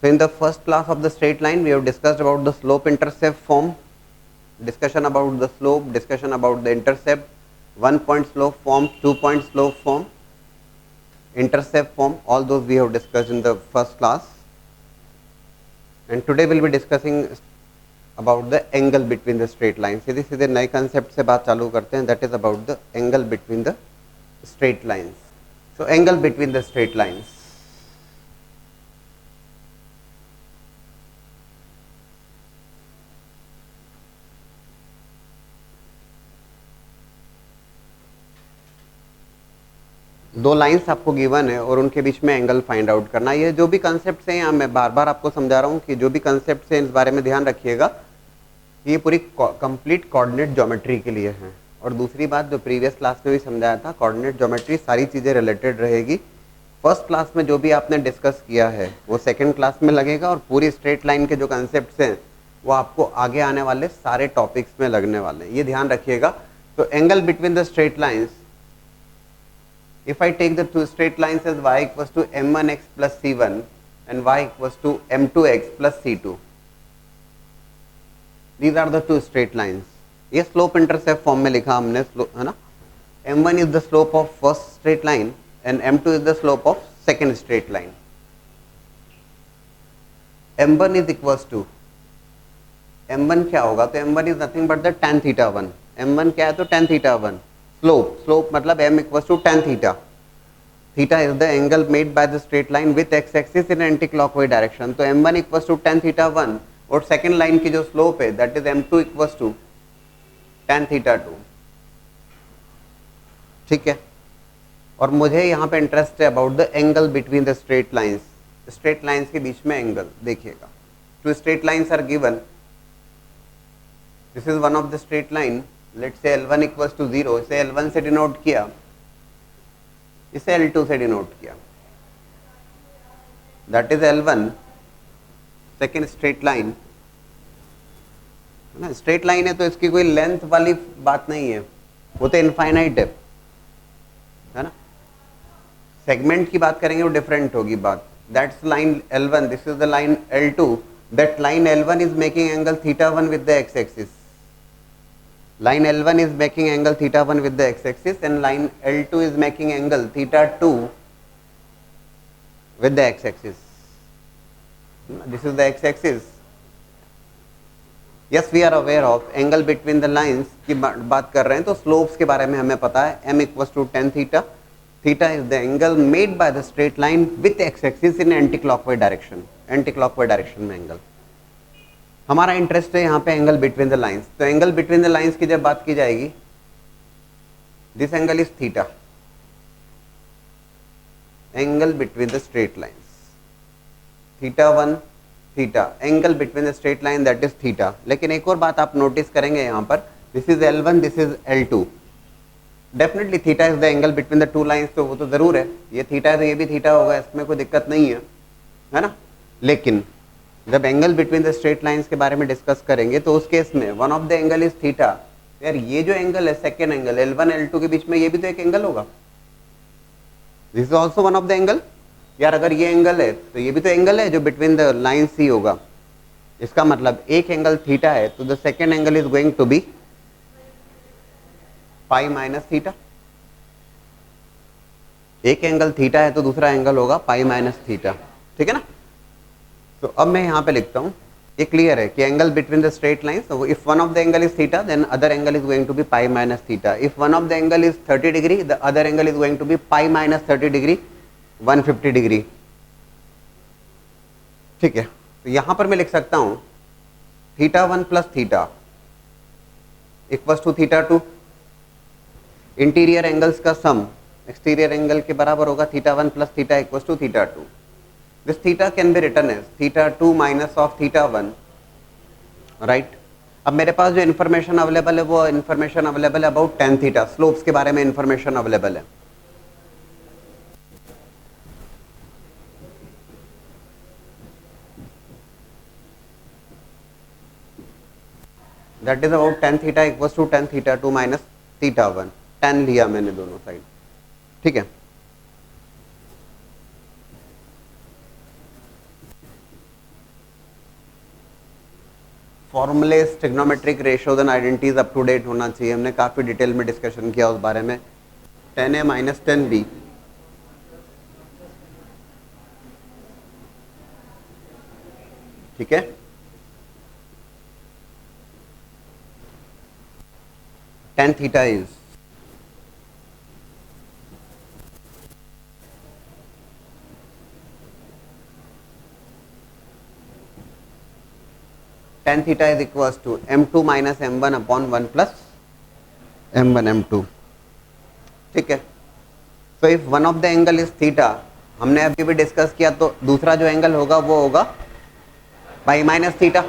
So in the first class of the straight line, we have discussed about the slope intercept form, discussion about the slope, discussion about the intercept, 1 point slope form, 2 point slope form, intercept form, all those we have discussed in the first class. And today we'll be discussing about the angle between the straight lines. सीधे सीधे नए concept से बात चालू करते हैं, that is about the angle between the straight lines. So angle between the straight lines. दो lines आपको गिवन है और उनके बीच में एंगल फाइंड आउट करना। ये जो भी कंसेप्ट हैं, यहाँ मैं बार बार आपको समझा रहा हूँ कि जो भी कंसेप्ट हैं इस बारे में ध्यान रखिएगा, ये पूरी कंप्लीट कोऑर्डिनेट ज्योमेट्री के लिए हैं। और दूसरी बात जो प्रीवियस क्लास में भी समझाया था, कोऑर्डिनेट ज्योमेट्री सारी चीज़ें रिलेटेड रहेगी। फर्स्ट क्लास में जो भी आपने डिस्कस किया है वो सेकेंड क्लास में लगेगा, और पूरी स्ट्रेट लाइन के जो कंसेप्ट हैं वो आपको आगे आने वाले सारे टॉपिक्स में लगने वाले हैं, ये ध्यान रखिएगा। तो angle between the straight lines, if I take the two straight lines as y equals to m1x plus c1 and y equals to m2x plus c2, these are the two straight lines. ये slope intercept form में लिखा हमने, है ना। m1 is the slope of first straight line and m2 is the slope of second straight line. m1 is equals to, m1 क्या होगा, तो m1 is nothing but the tan theta 1. m1 क्या है, तो tan theta 1. slope मतलब m equals to tan theta. Theta is the angle made by the straight line with x-axis in anti-clockwise direction. तो m1 equals to tan theta 1 और second line की जो slope है that is m2 equals to tan theta 2. ठीक है। और मुझे यहाँ पे इंटरेस्ट है about the angle between the straight lines. Straight lines के बीच में एंगल देखिएगा। Two straight lines are given, this is one of the straight line, let's say L1 equals to 0, इसे L1 से डिनोट किया, इसे L2 से डिनोट किया, that is L1 second straight line, है ना। स्ट्रेट लाइन है तो इसकी कोई लेंथ वाली बात नहीं है, वो तो इनफाइनाइट है ना। सेगमेंट की बात करेंगे वो डिफरेंट होगी बात। That's line L1, this is the line L2, that line L1 is making angle theta 1 with the x axis. Line L1 is making angle theta 1 with the x-axis and line L2 is making angle theta 2 with the x-axis. This is the x-axis. Yes, we are aware of angle between the lines की बात कर रहे हैं, तो slopes के बारे में हमें पता है m equals to tan theta. Theta is the angle made by the straight line with x-axis in anti-clockwise direction. Anti-clockwise direction में angle. हमारा इंटरेस्ट है यहाँ पे एंगल बिटवीन द लाइंस। तो एंगल बिटवीन द लाइंस की जब बात की जाएगी, this angle is theta, angle between the straight lines, theta 1 theta, angle between the straight line that is theta. लेकिन एक और बात आप नोटिस करेंगे यहाँ पर, this is L1, this is L2, definitely theta is the angle between the two lines, तो वो तो जरूर है, ये थीटा है तो ये भी थीटा होगा, इसमें कोई दिक्कत नहीं है ना। लेकिन जब angle between the straight lines के बारे में डिस्कस करेंगे तो उस केस में one of the angle is theta. यार ये जो एंगल है सेकेंड एंगल L1 L2 के बीच में, ये भी तो एक एंगल होगा, this is also one of the angle. यार अगर ये एंगल है तो ये भी तो एंगल है जो बिटवीन द लाइंस ही होगा। इसका मतलब एक एंगल थीटा है तो the second angle is going to be pi minus theta. एक एंगल थीटा है तो दूसरा एंगल होगा पाई माइनस थीटा, ठीक है ना। तो अब मैं यहाँ पे लिखता हूँ, ये क्लियर है कि angle between the straight lines, if one of the angle is theta then other angle is going to be pi minus theta. If one of the angle is 30 degree, the other angle is going to be pi minus 30 degree, 150 degree, ठीक है। तो यहाँ पर मैं लिख सकता हूँ theta 1 plus theta equals to theta 2, interior angles का सम एक्सटीरियर एंगल के बराबर होगा, theta 1 plus theta equals to theta 2. This theta can be written as theta 2 minus of theta 1, right? अब मेरे पास जो इन्फॉर्मेशन अवेलेबल है वो इन्फॉर्मेशन अवेलेबल है अबाउट tan थीटा, स्लोप्स के बारे में इन्फॉर्मेशन अवेलेबल है। That is about tan theta equals to tan theta 2 minus theta 1, tan लिया मैंने दोनों साइड, ठीक है। Formulas trigonometric ratios and identities up to date होना चाहिए, हमने काफ़ी डिटेल में डिस्कशन किया उस बारे में। 10A माइनस 10B, ठीक है। tan theta is tan theta is equals to m2 minus m1 upon 1 plus m1 m2, ठीक है। so if one of the angle is theta, हमने अभी भी डिस्कस किया, तो दूसरा जो एंगल होगा वो होगा पाई माइनस थीटा।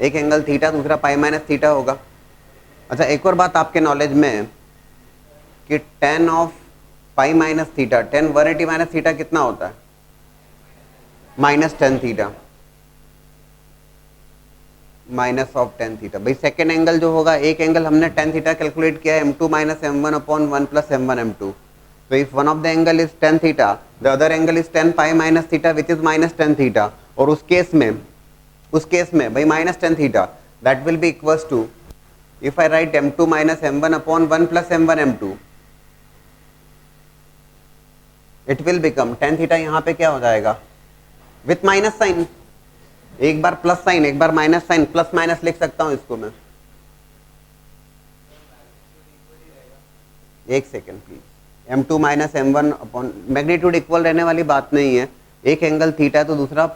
एक एंगल थीटा, दूसरा पाई माइनस थीटा होगा। अच्छा, एक और बात आपके नॉलेज में कि tan of pi minus theta, tan 180 minus theta कितना होता है? Minus tan theta, minus of tan theta. भाई सेकेंड एंगल जो होगा, एक एंगल हमने tan थीटा कैलकुलेट किया है m2 minus m1 upon 1 plus m1 m2। तो if one of the angle is tan theta, the other angle is tan pi minus theta which is minus tan theta. और उस case में भाई minus tan theta that will be equals to, if I write m2 minus m1 upon 1 plus m1 m2, it will become tan theta. यहाँ पे क्या हो जाएगा? With minus sign, एक बार प्लस साइन एक बार माइनस साइन, प्लस माइनस लिख सकता हूं इसको मैं। एक second please, m2 minus m1 upon, magnitude equal रहने वाली बात नहीं है। एक एंगल थीटा तो दूसरा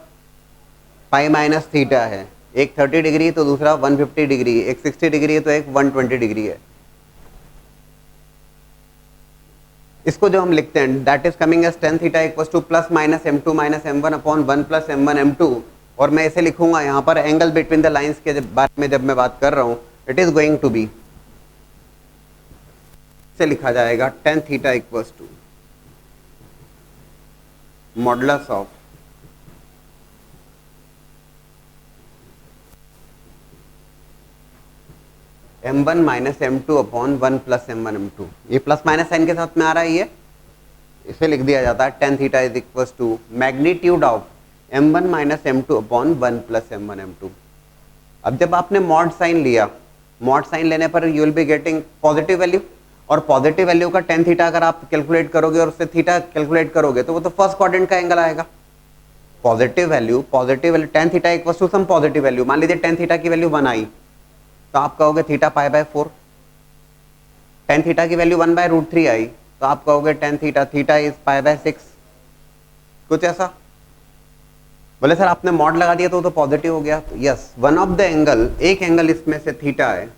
पाई माइनस थीटा है, एक 30 डिग्री तो दूसरा 150 डिग्री, एक 60 डिग्री है तो एक 120 डिग्री है। इसको जो हम लिखते हैं that is coming as tan theta equals to plus minus m2 minus m1 upon 1 plus m1 m2। और मैं इसे लिखूंगा यहाँ पर एंगल बिटवीन द लाइंस के बारे में जब मैं बात कर रहा हूं, it is going to be, से लिखा जाएगा tan theta equals to modulus of m1 minus m2 upon 1 plus m1 m2। ये प्लस माइनस साइन के साथ में आ रहा है, ये इसे लिख दिया जाता है tan theta is equals to magnitude of m1 minus m2 upon 1 plus m1 m2। अब जब आपने मॉड साइन लिया, मॉड साइन लेने पर you will be getting positive value, और पॉजिटिव वैल्यू का tan थीटा अगर आप कैलकुलेट करोगे और उससे थीटा कैलकुलेट करोगे तो वो तो फर्स्ट क्वाड्रेंट का एंगल आएगा। Positive value tan theta equals to some positive value, मान लीजिए tan थीटा की वैल्यू 1 आई, तो आप कहोगे theta pi by 4। tan theta की वैल्यू 1 बाय रूट 3 आई, तो आप कहोगे tan theta is pi by 6, कुछ ऐसा। बोले सर आपने मॉड लगा दिया तो पॉजिटिव हो गया। तो yes, one of the angle, एक एंगल इसमें से थीटा है,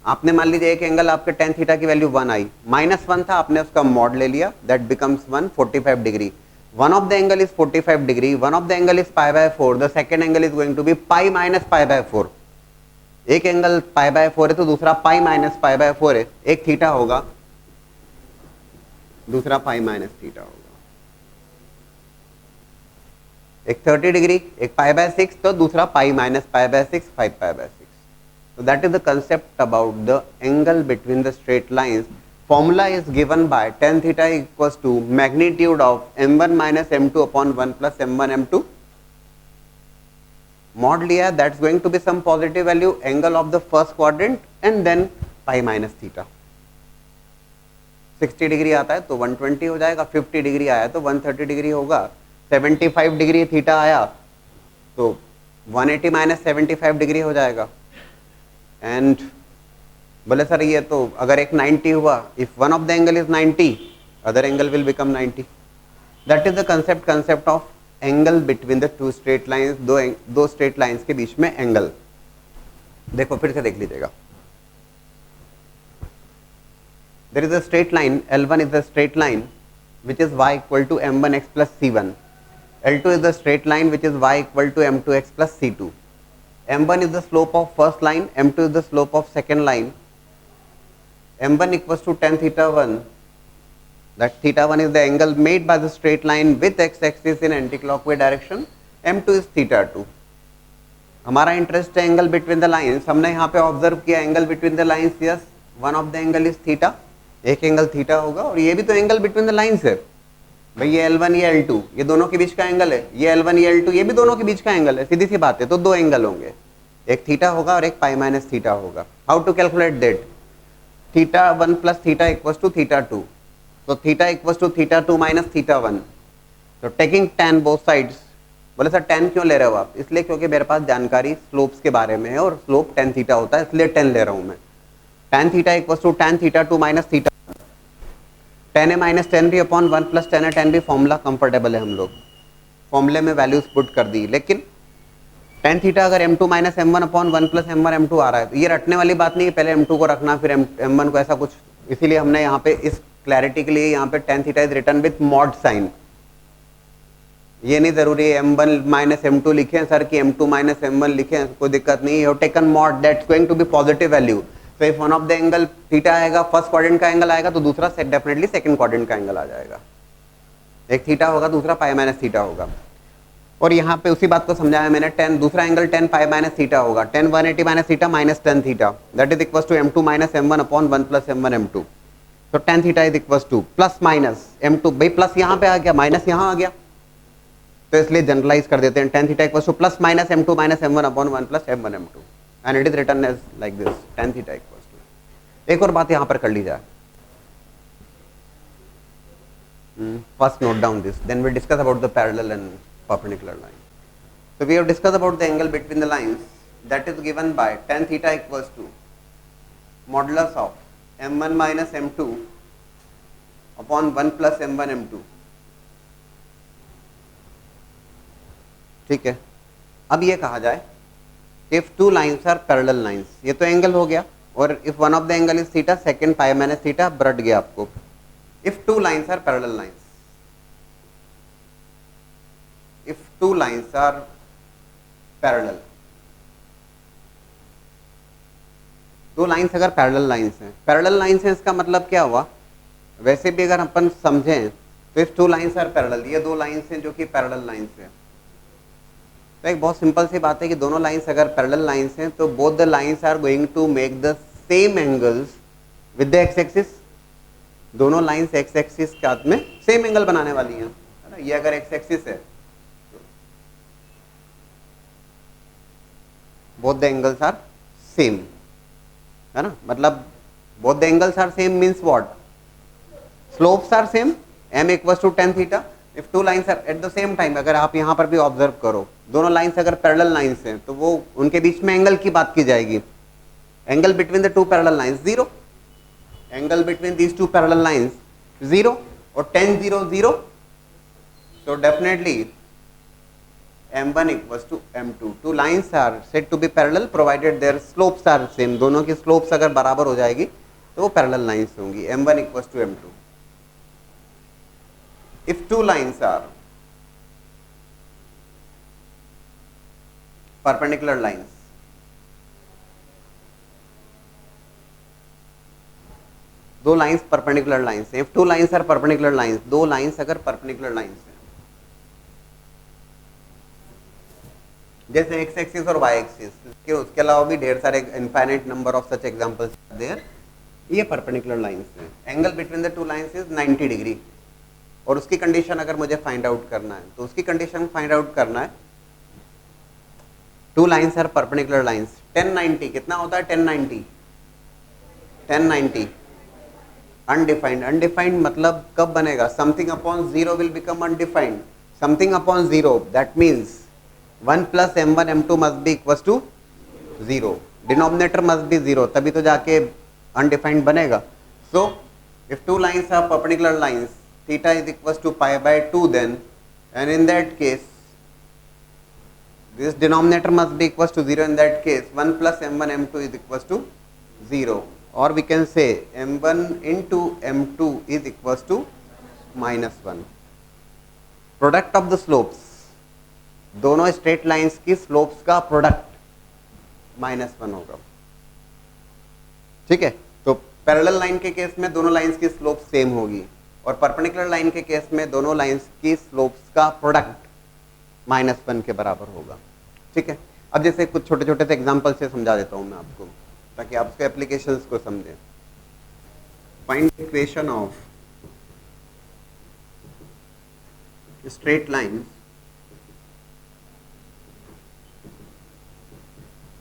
आपने मान लीजिए एक एंगल आपके tan थीटा की वैल्यू 1 आई, -1 था, आपने उसका मॉड ले लिया, that becomes 1 45 degree. One of the angle is 45 degree, one of the angle is pi by 4, the second angle is going to be pi minus pi by 4। एक angle pi by 4 है तो दूसरा पाई minus pi by 4 है, एक theta होगा, दूसरा पाई minus theta होगा। एक 30 डिग्री, एक पाई बाय 6 तो दूसरा पाई minus pi by 6, 5 pi by 6। So that is the concept about the angle between the straight lines. Formula is given by tan theta equals to magnitude of m1 minus m2 upon 1 plus m1 m2. Mod लिया, that's going to be some positive value, angle of the first quadrant and then pi minus theta. 60 degree आता है तो 120 हो जाएगा, 50 degree आया तो 130 degree होगा, 75 degree theta आया तो 180 माइनस 75 डिग्री हो जाएगा। एंड बोले सर ये तो अगर एक 90 हुआ, if one of the angle is 90, other angle will become 90। That is the concept of angle between the two straight lines, दो स्ट्रेट लाइंस के बीच में एंगल। देखो फिर से देख लीजिएगा, there is a straight line L1 is the straight line which is y equal to m1x plus c1, L2 is the straight line which is y equal to m2x plus c2, m1 is the slope of first line, m2 is the slope of second line, m1 equals to tan theta 1, that theta 1 is the angle made by the straight line with x-axis in anti-clockwise direction, m2 is theta 2। हमारा interest है angle between the lines, हमने यहाँ पे observe किया angle between the lines, yes one of the angle is theta, एक angle theta होगा, और ये भी तो एंगल बिटवीन द लाइंस है भाई, ये L1 ये L2 ये दोनों के बीच का एंगल है, ये L1 ये L2 ये भी दोनों के बीच का एंगल है, सीधी सी बात है, तो दो एंगल होंगे, एक थीटा होगा और एक पाई माइनस थीटा होगा. How to calculate that? Theta 1 plus theta equals to theta 2. तो theta equals to theta 2 minus theta 1. तो टेकिंग tan बोथ साइड्स. बोले सर tan क्यों ले रहे हो आप? इसलिए क्योंकि मेरे पास जानकारी स्लोप्स के बारे में है और स्लोप tan थीटा होता है, इसलिए tan ले रहा हूं मैं. tan theta equals to tan theta 2 minus theta. tan a minus tan b upon 1 plus tan a tan b formula comfortable है, हम लोग फॉर्मूले में वैल्यूज पुट कर दी. लेकिन tan थीटा अगर m2 minus m1 upon 1 plus m1 m2 आ रहा है तो ये रटने वाली बात नहीं है, पहले m2 को रखना फिर m1 को, ऐसा कुछ. इसीलिए हमने यहाँ पे इस क्लैरिटी के लिए यहाँ पे tan theta is written with mod sign. ये नहीं जरूरी है m1 माइनस m2 लिखें सर कि m2 माइनस m1 लिखें, कोई दिक्कत नहीं है. Taken mod that's going to be positive value. तो if one of the angle theta आएगा, फर्स्ट क्वाड्रेंट का एंगल आएगा तो दूसरा डेफिनेटली सेकंड क्वाड्रेंट का एंगल आ जाएगा. एक थीटा होगा, दूसरा पाई माइनस थीटा होगा. और यहाँ पे उसी बात को समझाया मैंने. tan दूसरा angle tan pi minus theta होगा. tan 180 minus theta minus tan theta that is equals to m2 minus m1 upon 1 plus m1 m2. तो tan theta is equals to plus minus m2. भाई plus यहाँ पे आ गया, minus यहाँ आ गया, तो इसलिए जनरलाइज कर देते हैं. tan theta equals to plus minus m2 minus m1 upon 1 plus m1 m2 and it is written as like this. tan theta equals to. एक और बात यहाँ पर कर ली जाए. First note down this, then we discuss about the parallel and perpendicular line. So we have discussed about the angle between the lines, that is given by tan theta equals to modulus of m1 minus m2 upon 1 plus m1 m2. ठीक है. अब ये कहा जाए if two lines are parallel lines, ये तो angle हो गया, और if one of the angle is theta, second pi minus theta रट गया आपको. If two lines are parallel lines, if two lines are parallel, दो लाइंस अगर पैरेलल लाइंस हैं, पैरेलल लाइंस हैं इसका मतलब क्या हुआ? वैसे भी अगर अपन समझें तो if two lines are parallel, ये दो लाइंस हैं जो कि पैरेलल लाइंस हैं. तो एक बहुत सिंपल सी बात है कि दोनों लाइंस अगर पैरेलल लाइंस हैं तो both the lines are going to make the same angles with the x axis. दोनों लाइंस एक्स एक्सिस के साथ में सेम एंगल बनाने वाली हैं, है ना. ये अगर एक्स एक्सिस है, both the angles are same, है ना. मतलब both the angles are same means what? Slopes are same. m equals to tan theta. If two lines are at the same time, अगर आप यहाँ पर भी ऑब्जर्व करो, दोनों लाइंस अगर पैरेलल लाइंस हैं तो वो उनके बीच में एंगल की बात की जाएगी. Angle between the to parallel lines 0. Angle between these two parallel lines 0 और tan 0 0. So definitely m1 equals to m2. Two lines are said to be parallel provided their slopes are same. दोनों की slopes अगर बराबर हो जाएगी तो वो parallel lines होंगी. m1 equals to m2. If two lines are perpendicular lines, दो लाइंस परपेंडिकुलर लाइंस हैं. If two lines are perpendicular lines, दो लाइंस अगर परपेंडिकुलर लाइंस हैं, जैसे एक्स एक्सिस और वाई एक्सिस, उसके अलावा भी ढेर सारे infinite number of such examples there. ये परपेंडिकुलर लाइंस हैं. Angle between the two lines is 90 degree. और उसकी कंडीशन अगर मुझे फाइंड आउट करना है तो उसकी कंडीशन फाइंड आउट करना है, two lines are perpendicular lines. 1090 कितना होता है? 1090 1090 अनडिफाइंड. अनडिफाइंड मतलब कब बनेगा? Something upon zero will become undefined. Something upon zero that means 1 plus m1 m2 must be equals to 0. Denominator must be 0, तभी तो जाके अनडिफाइंड बनेगा. So if two lines are perpendicular lines, theta is equals to pi by 2 then, and in that case this denominator must be equals to 0. In that case 1 plus m1 m2 is equals to 0, or we can say m1 into m2 is equals to minus 1. Product of the slopes, दोनों straight lines की slopes का product -1 होगा. ठीक है. तो parallel line के case में दोनों लाइंस की स्लोप सेम होगी, और परपेंडिकुलर लाइन के केस में दोनों लाइंस की स्लोप्स का प्रोडक्ट -1 के बराबर होगा. ठीक है. अब जैसे कुछ छोटे छोटे से एग्जांपल से समझा देता हूं मैं आपको, ताकि आप उसके एप्लीकेशंस को समझें. Find equation of straight line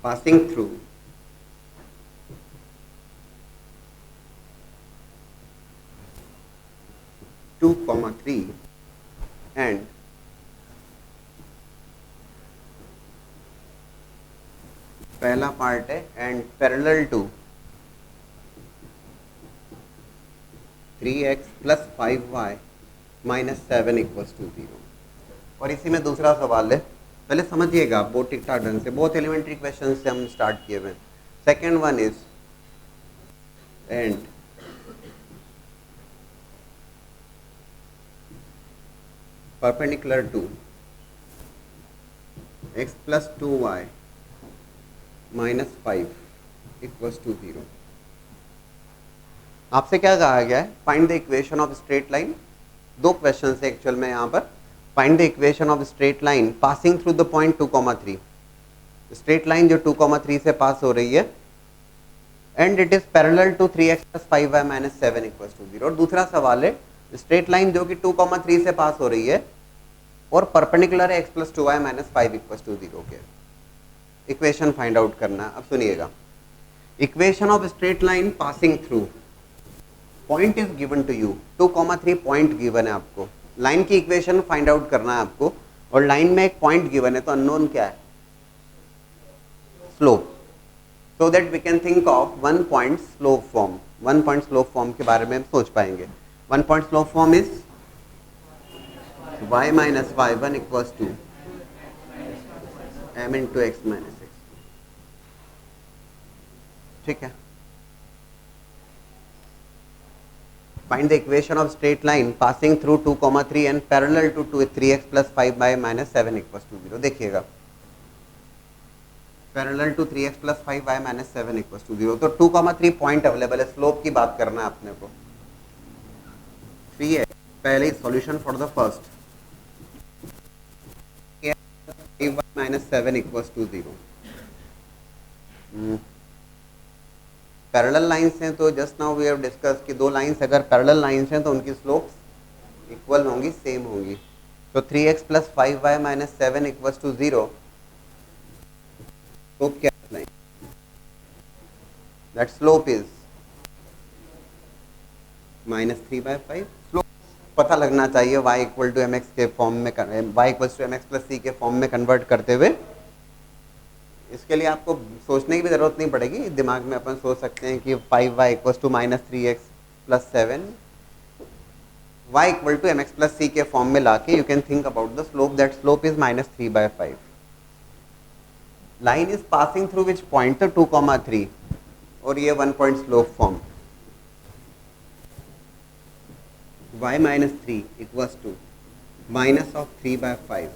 passing through two comma three and पहला पार्ट है and parallel to 3x plus 5y minus 7 equals to 0। और इसी में दूसरा सवाल है, पहले समझिएगा बहुत ठीक ठाक ढंग से, बहुत एलिमेंट्री क्वेश्चन से हम स्टार्ट किए हुए। Second one is and perpendicular to x plus 2y minus 5 equals to 0। आपसे क्या कहा गया है? Find the equation of straight line. दो क्वेश्चन है एक्चुअल में यहाँ पर। Find the equation of straight line passing through the point 2,3। Straight line जो 2,3 से पास हो रही है and it is parallel to 3x plus 5y minus 7 equals to 0। और दूसरा सवाल है स्ट्रेट लाइन जो कि 2,3 से पास हो रही है और परपेंडिकुलर है x plus 2y minus 5 equals to 0 के। इक्वेशन फाइंड आउट करना। अब सुनिएगा, equation of straight line passing through point is given to you. 2,3 point given है आपको, लाइन की इक्वेशन फाइंड आउट करना है आपको, और लाइन में एक पॉइंट गिवन है, तो अननोन क्या है? Slope. So that we can think of one point slope form. One point slope form के बारे में हम सोच पाएंगे। One point slope form is y minus y1 equals to m into x minus x. ठीक है। Find the equation of straight line passing through 2,3 and parallel to 3x plus 5y minus 7 equals to 0। देखिएगा, parallel to 3x plus 5y minus 7 equals to 0। तो 2,3 point available है। Slope की बात करना है अपने को। 3x पहले solution for the first, 5y minus 7 equals to 0। Parallel lines हैं तो just now we have discuss कि दो लाइंस अगर पैरेलल लाइंस हैं तो उनकी स्लोप्स इक्वल होंगी, सेम होंगी। तो 3x plus 5y minus 7 equals to 0। Slope क्या है? That slope is minus 3/5। Slope पता लगना चाहिए y इक्वल टू mx के फॉर्म में, y equals to mx plus c के फॉर्म में कन्वर्ट करते हुए। इसके लिए आपको सोचने की भी ज़रूरत नहीं पड़ेगी, दिमाग में अपन सोच सकते हैं कि 5y equals to minus 3x plus 7 y equal to mx plus c के फॉर्म में लाके you can think about the slope. That slope is minus 3/5। Line is passing through which point? तो 2,3 और ये one point slope form. y minus 3 equals to minus of 3/5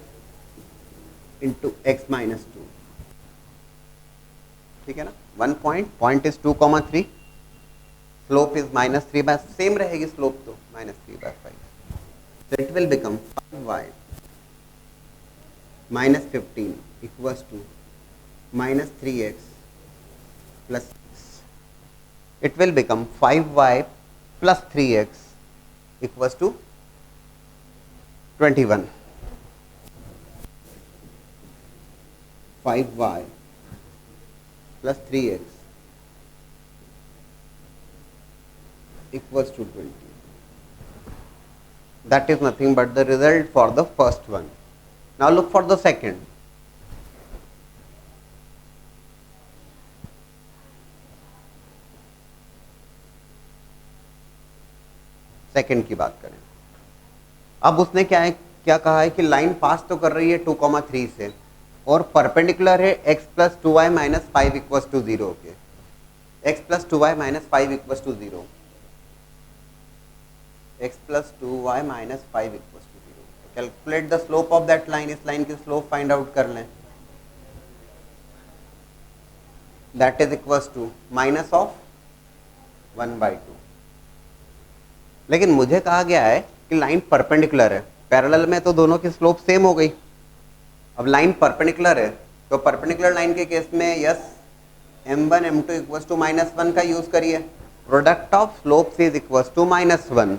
into x minus 2। ठीक है ना। One point is 2,3, slope is minus 3/, same रहेगी slope तो minus 3/5। so it will become 5y minus 15 equals to minus 3x plus 6. It will become 5y plus 3x equals to 21. 5y plus 3x equals to 20. That is nothing but the result for the first one. Now look for the second. Second की बात करें। अब उसने क्या कहा है कि line पास तो कर रही है 2,3 से और परपेंडिकुलर है x plus 2y minus 5 equals to 0 के। x plus 2y minus 5 equals to 0। x plus 2y minus 5 equals to 0। Calculate the slope of that line. इस लाइन की स्लोप फाइंड आउट कर लें। That is equals to minus of 1/2। लेकिन मुझे कहा गया है कि लाइन परपेंडिकुलर है, पैरेलल में तो दोनों की स्लोप सेम हो गई। अब लाइन परपेंडिकुलर है तो परपेंडिकुलर लाइन के केस में yes m1 m2 equals to -1 का यूज करिए। Product of slopes is equals to -1।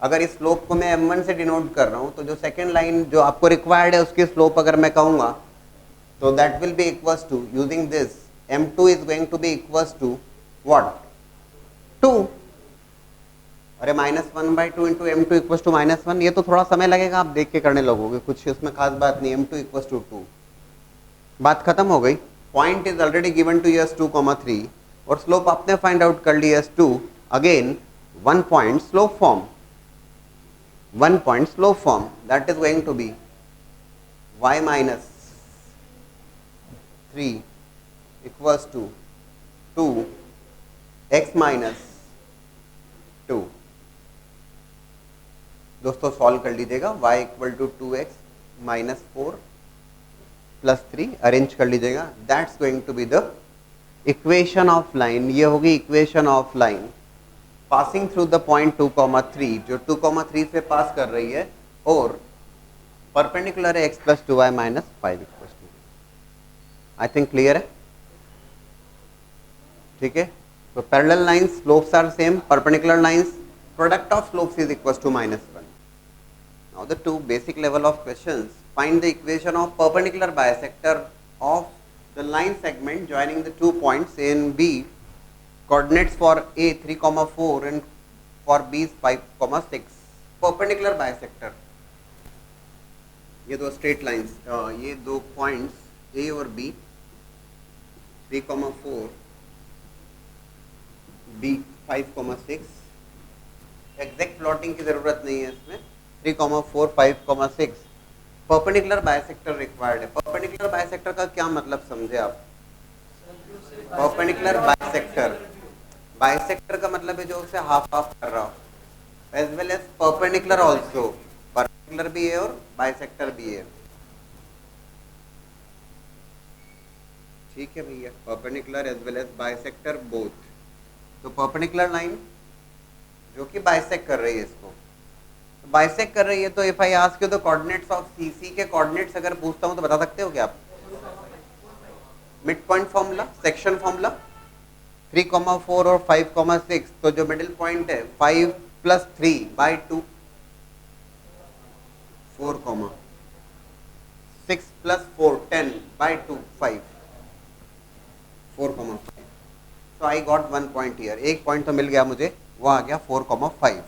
अगर इस स्लोप को मैं m1 से डिनोट कर रहा हूँ तो जो सेकेंड लाइन जो आपको रिक्वायर्ड है उसकी स्लोप अगर मैं कहूँगा So that will be equals to, using this, m2 is going to be equals to what? 2. अरे -1/2 इंटू m2 इक्वल्स टू -1, ये तो थोड़ा समय लगेगा, आप देख के करने लगोगे, कुछ उसमें खास बात नहीं. m2 इक्वल्स टू 2, बात खत्म हो गई. Point is already given to as 2,3 और स्लोप आपने फाइंड आउट कर ली as 2. Again one point slope form, one point slope form, that is going to be y minus 3 equals to 2 x minus 2. दोस्तों solve कर लीजिएगा. y equal to 2x minus 4 plus 3 arrange कर लीजिएगा. That's going to be the equation of line. ये होगी equation of line passing through the point 2,3, जो 2,3 से पास कर रही है और परपेंडिकुलर है x plus 2y minus 5 equal to. I think clear है. ठीक है. So parallel lines slopes are same, perpendicular lines product of slopes is equals to -1. Now the two basic level of questions. Find the equation of perpendicular bisector of the line segment joining the 2 points A and B. Coordinates for A 3,4 and for B is 5,6. Perpendicular bisector. ये दो straight lines, ये दो points A और B 3,4 B 5,6. Exact plotting की जरूरत नहीं है इसमें. 3,4 5,6 परपेंडिकुलर बाइसेक्टर रिक्वायर्ड है. परपेंडिकुलर बाइसेक्टर का क्या मतलब समझे आप? परपेंडिकुलर बाइसेक्टर, बाइसेक्टर का मतलब है जो उसे हाफ हाफ कर रहा हो. As well as perpendicular also, perpendicular भी है और बाइसेक्टर भी है. ठीक है भैया. Perpendicular as well as bisector both. तो परपेंडिकुलर लाइन जो कि बाइसेक्ट कर रही है इसको, तो बाइसेक्ट कर रही है, तो if I ask you the coordinates of C, C के कोऑर्डिनेट्स अगर पूछता हूं तो बता सकते हो क्या आप? Mid point formula, section formula, 3,4 और 5,6. तो जो मिडिल पॉइंट है 5 plus 3/2, 4, 6 plus 4 10/2 5, 4, 5. So I got 1 point here. एक पॉइंट तो मिल गया मुझे, वो आ गया 4,5.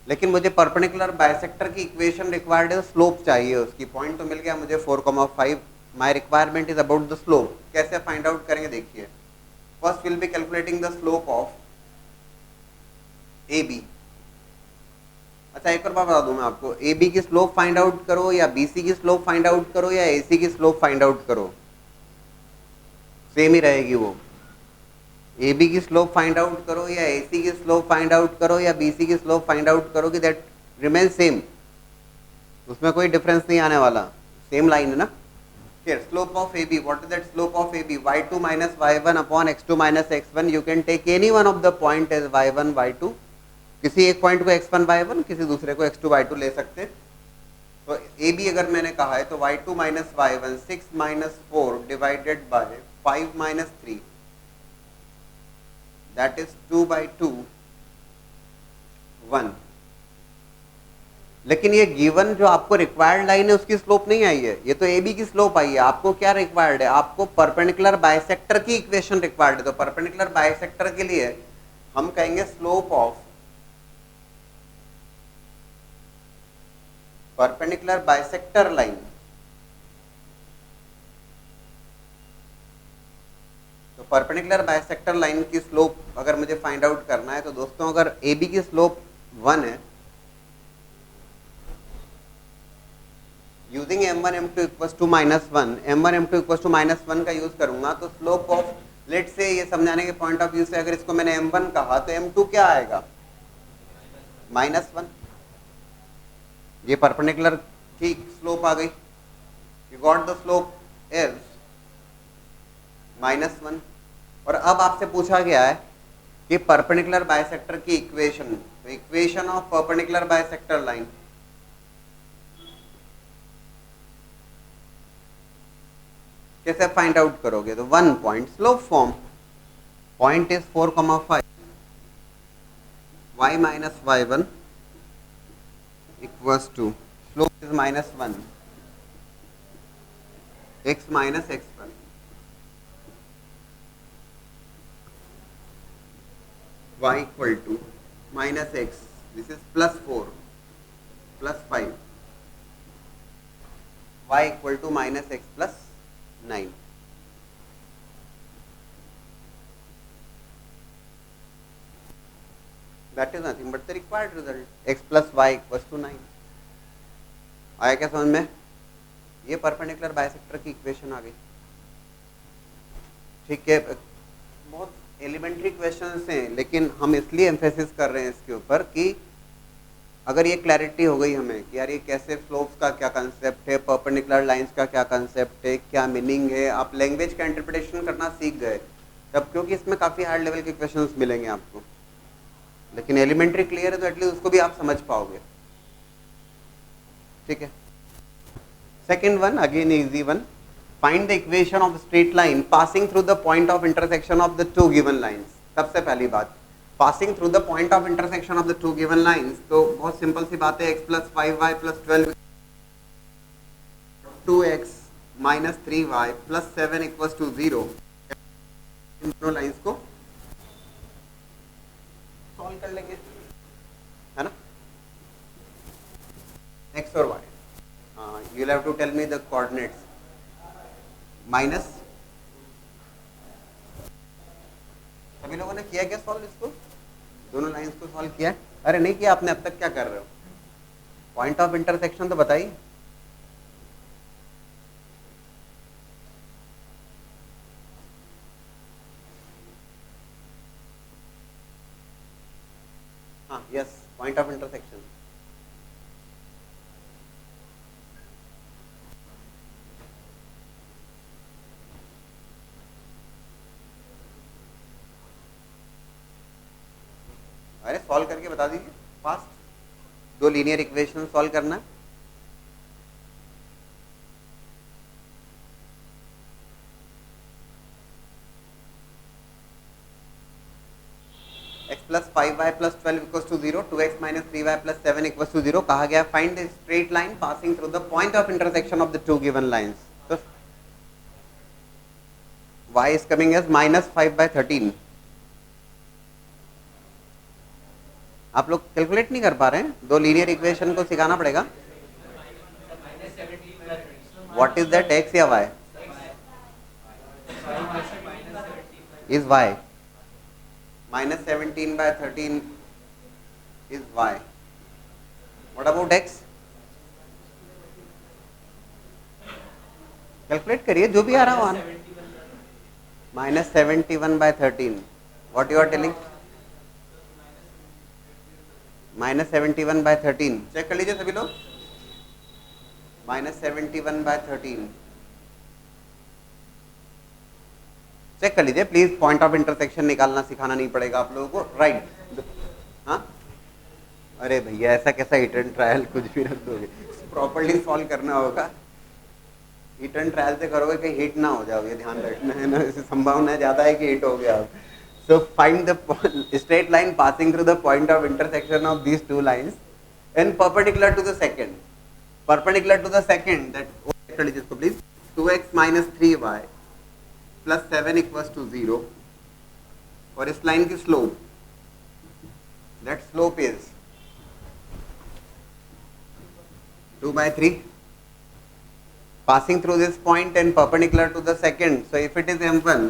लेकिन मुझे परपेंडिकुलर बाइसेक्टर की इक्वेशन रिक्वायर्ड है, स्लोप चाहिए उसकी. पॉइंट तो मिल गया मुझे 4,5. My requirement is about the slope. कैसे फाइंड आउट करेंगे देखिए. First will be calculating the slope of A B. अच्छा एक और बात बता दूं मैं आपको, ए बी की स्लोप फाइंड आउट करो या बी सी की स्लोप फाइंड आउट करो या ए सी की स्लोप फाइंड आउट करो, सेम ही रहेगी वो. ए बी की स्लोप फाइंड आउट करो या ए सी की स्लोप फाइंड आउट करो या बी सी की स्लोप फाइंड आउट करो, कि दैट रिमेन सेम. उसमें कोई डिफरेंस नहीं आने वाला, सेम लाइन है ना. Here slope of AB, what is that slope of AB? y2 minus y1 upon x2 minus x1. You can take any one of the point as y1 y2. किसी एक point को x1 y1, किसी दूसरे को x2 y2 ले सकते. तो AB अगर मैंने कहा है तो y2 minus y1 6 minus 4 divided by 5 minus 3, that is 2/2 1. लेकिन ये गिवन जो आपको रिक्वायर्ड लाइन है उसकी स्लोप नहीं आई है, ये तो ए बी की स्लोप आई है. आपको क्या रिक्वायर्ड है? आपको परपेंडिकुलर बाइसेक्टर की इक्वेशन रिक्वायर्ड है. तो परपेंडिकुलर बाइसेक्टर के लिए हम कहेंगे slope of perpendicular bisector line. तो परपेंडिकुलर बाइसेक्टर लाइन की स्लोप अगर मुझे फाइंड आउट करना है, तो दोस्तों अगर ए बी की स्लोप 1 है, using m1 m2 equals to -1, m1 m2 equals to -1 का यूज करूंगा, तो स्लोप ऑफ, लेट से ये समझाने के पॉइंट ऑफ व्यू से अगर इसको मैंने m1 कहा तो m2 क्या आएगा? -1. ये परपेंडिकुलर की स्लोप आ गई. You got the slope is -1. और अब आपसे पूछा गया है कि परपेंडिकुलर बाइसेक्टर की इक्वेशन, तो equation of perpendicular bisector line कैसे फाइंड आउट करोगे? तो 1 point slope form. Point is 4,5, y minus y1 equals to slope is -1. x minus x1, y equal to minus x, this is plus 4 plus 5, y equal to minus x plus 9. That is nothing but the required result, x plus y equals to 9. आया क्या समझ में? ये perpendicular bisector की equation आ गई. ठीक है, बहुत एलिमेंट्री क्वेश्चंस हैं, लेकिन हम इसलिए एम्फेसिस कर रहे हैं इसके ऊपर कि अगर ये क्लैरिटी हो गई हमें कि यार ये कैसे स्लोप्स का क्या कंसेप्ट है, परपेंडिकुलर लाइंस का क्या कंसेप्ट है, क्या मीनिंग है, आप लैंग्वेज का इंटरप्रिटेशन करना सीख गए तब, क्योंकि इसमें काफ़ी हाई लेवल के क्वेश्चंस मिलेंगे आपको, लेकिन एलिमेंट्री क्लियर है तो एटलीस्ट उसको भी आप समझ पाओगे. ठीक है. Second one again easy one. Find the equation of straight line passing through the point of intersection of the two given lines. सबसे पहली बात, passing through the point of intersection of the two given lines, तो बहुत simple सी बात है, x plus 5y plus 12 2x minus 3y plus 7 equals to 0. इन दोनों लाइंस को सॉल्व कर लेंगे, है ना. x और y, you will have to tell me the coordinates. Minus, सभी लोगों ने किया क्या सॉल्व इसको? दोनों लाइंस को सॉल्व किया? अरे नहीं किया आपने, अब तक क्या कर रहे हो? पॉइंट ऑफ इंटरसेक्शन तो बताइए. हाँ, यस, पॉइंट ऑफ इंटरसेक्शन. अरे सॉल्व करके बता दीजिए फास्ट. दो लीनियर इक्वेशन सॉल्व करना. x plus 5y plus 12 equals to 0, 2x minus 3y plus 7 equals to 0. कहा गया find the straight line passing through the point of intersection of the two given lines. तो y is coming as minus 5/13. आप लोग calculate नहीं कर पा रहे हैं, दो लीनियर इक्वेशन को सिखाना पड़ेगा. व्हाट इज दैट, x या y? Is y. Minus 17/13 is y. What about x? Calculate करिए जो भी आ रहा हो. Minus 71/13. What you are telling? Minus 71/13. Check कर लीजिए सभी लोग. माइनस 71/13 चेक कर लीजिए प्लीज. पॉइंट ऑफ इंटरसेक्शन निकालना सिखाना नहीं पड़ेगा आप लोगों को, राइट? हाँ, अरे भैया ऐसा कैसा हिट एंड ट्रायल, कुछ भी रख दोगे. प्रॉपरली सॉल्व करना होगा. हिट एंड ट्रायल से करोगे कि हिट ना हो जाओ, ये ध्यान रखना है ना. संभावना ज्यादा है कि हिट हो गया. So find the straight line passing through the point of intersection of these two lines and perpendicular to the second. Perpendicular to the second, that कर लीजिए इसको please. 2x minus 3y plus 7 equals to 0. और इस line की slope, that slope is 2/3 passing through this point and perpendicular to the second. So if it is m1,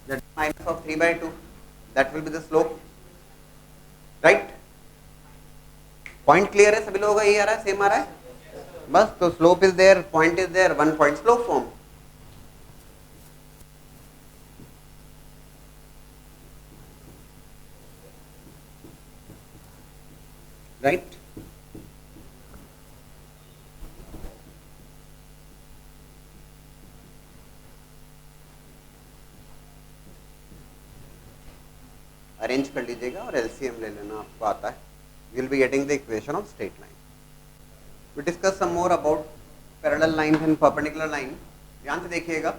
that minus of 3/2, that will be the slope, right? Point clear है सभी लोगों का? ये आ रहा है, सेम आ रहा है बस. तो slope is there, point is there, one point slope form. Right? Arrange कर लीजिएगा और एलसीएम ले लेना, आपको आता है. You will be getting the equation of straight line. We discuss some more about parallel line and perpendicular line. ध्यान से देखिएगा.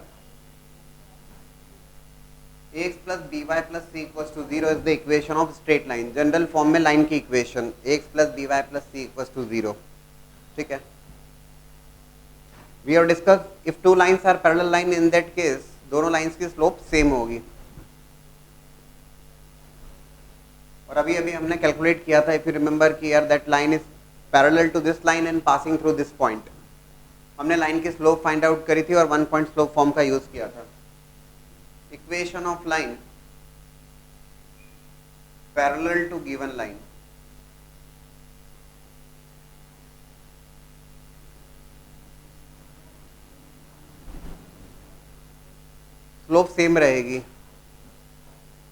ax plus by plus c equals to 0 is the equation of straight line. General form में line की equation ax plus by plus c equals to 0. ठीक है. We have discussed if two lines are parallel line, in that case दोनों lines की slope same होगी. और अभी अभी हमने कैलकुलेट किया था, इफ यू रिमेंबर कि यार that line is parallel to this line and passing through this point. हमने लाइन की स्लोप फाइंड आउट करी थी और वन पॉइंट स्लोप फॉर्म का यूज किया था. Equation of line parallel to given line. Slope same रहेगी.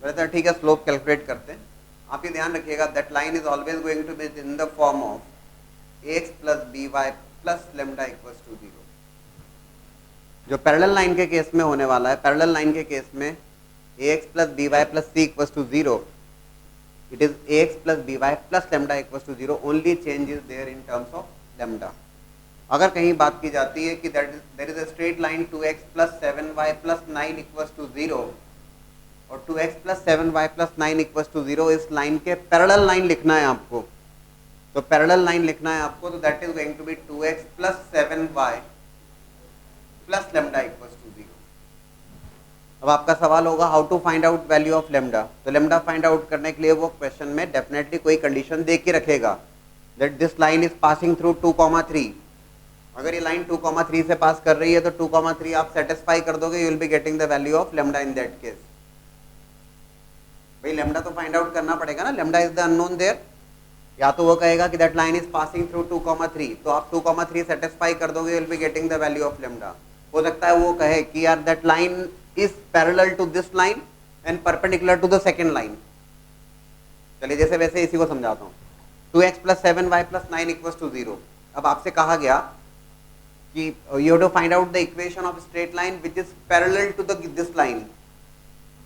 ठीक है, स्लोप कैलकुलेट करते हैं. आप ये ध्यान रखिएगा that line is always going to be in the form of ax plus by plus lambda equals to 0. जो पैरेलल लाइन के केस में होने वाला है, पैरेलल लाइन के केस में ax plus by plus c equals to 0, it is ax plus by plus lambda equals to 0. Only change is there in terms of lambda. अगर कहीं बात की जाती है कि there is a straight line 2x plus 7y plus 9 equals to 0 और 2x plus 7y plus 9 equals to 0, इस line के पैरेलल लाइन लिखना है आपको. तो पैरेलल लाइन लिखना है आपको, तो that is going to be 2x plus 7y plus lambda equals to 0. अब आपका सवाल होगा how to find out value of lambda. तो लैम्डा फाइंड आउट करने के लिए वो क्वेश्चन में डेफिनेटली कोई कंडीशन दे के रखेगा that this line is passing through 2,3. अगर ये लाइन 2,3 से पास कर रही है तो 2,3 आप सेटिस्फाई कर दोगे, you will be getting the value of lambda in that case. भाई लैम्डा तो फाइंड आउट करना पड़ेगा ना, lambda is the unknown there. या तो वो कहेगा कि that line is passing through 2,3, तो आप 2,3 सेटिस्फाई कर दोगे, you will be getting the value of lambda. हो सकता है वो कहे कि यार that line is parallel to this line and perpendicular to the second line. चलिए जैसे वैसे इसी को समझाता हूँ. 2x plus 7y plus 9 equals to 0. अब आपसे कहा गया कि you have to find out the equation of a straight line which is parallel to this line,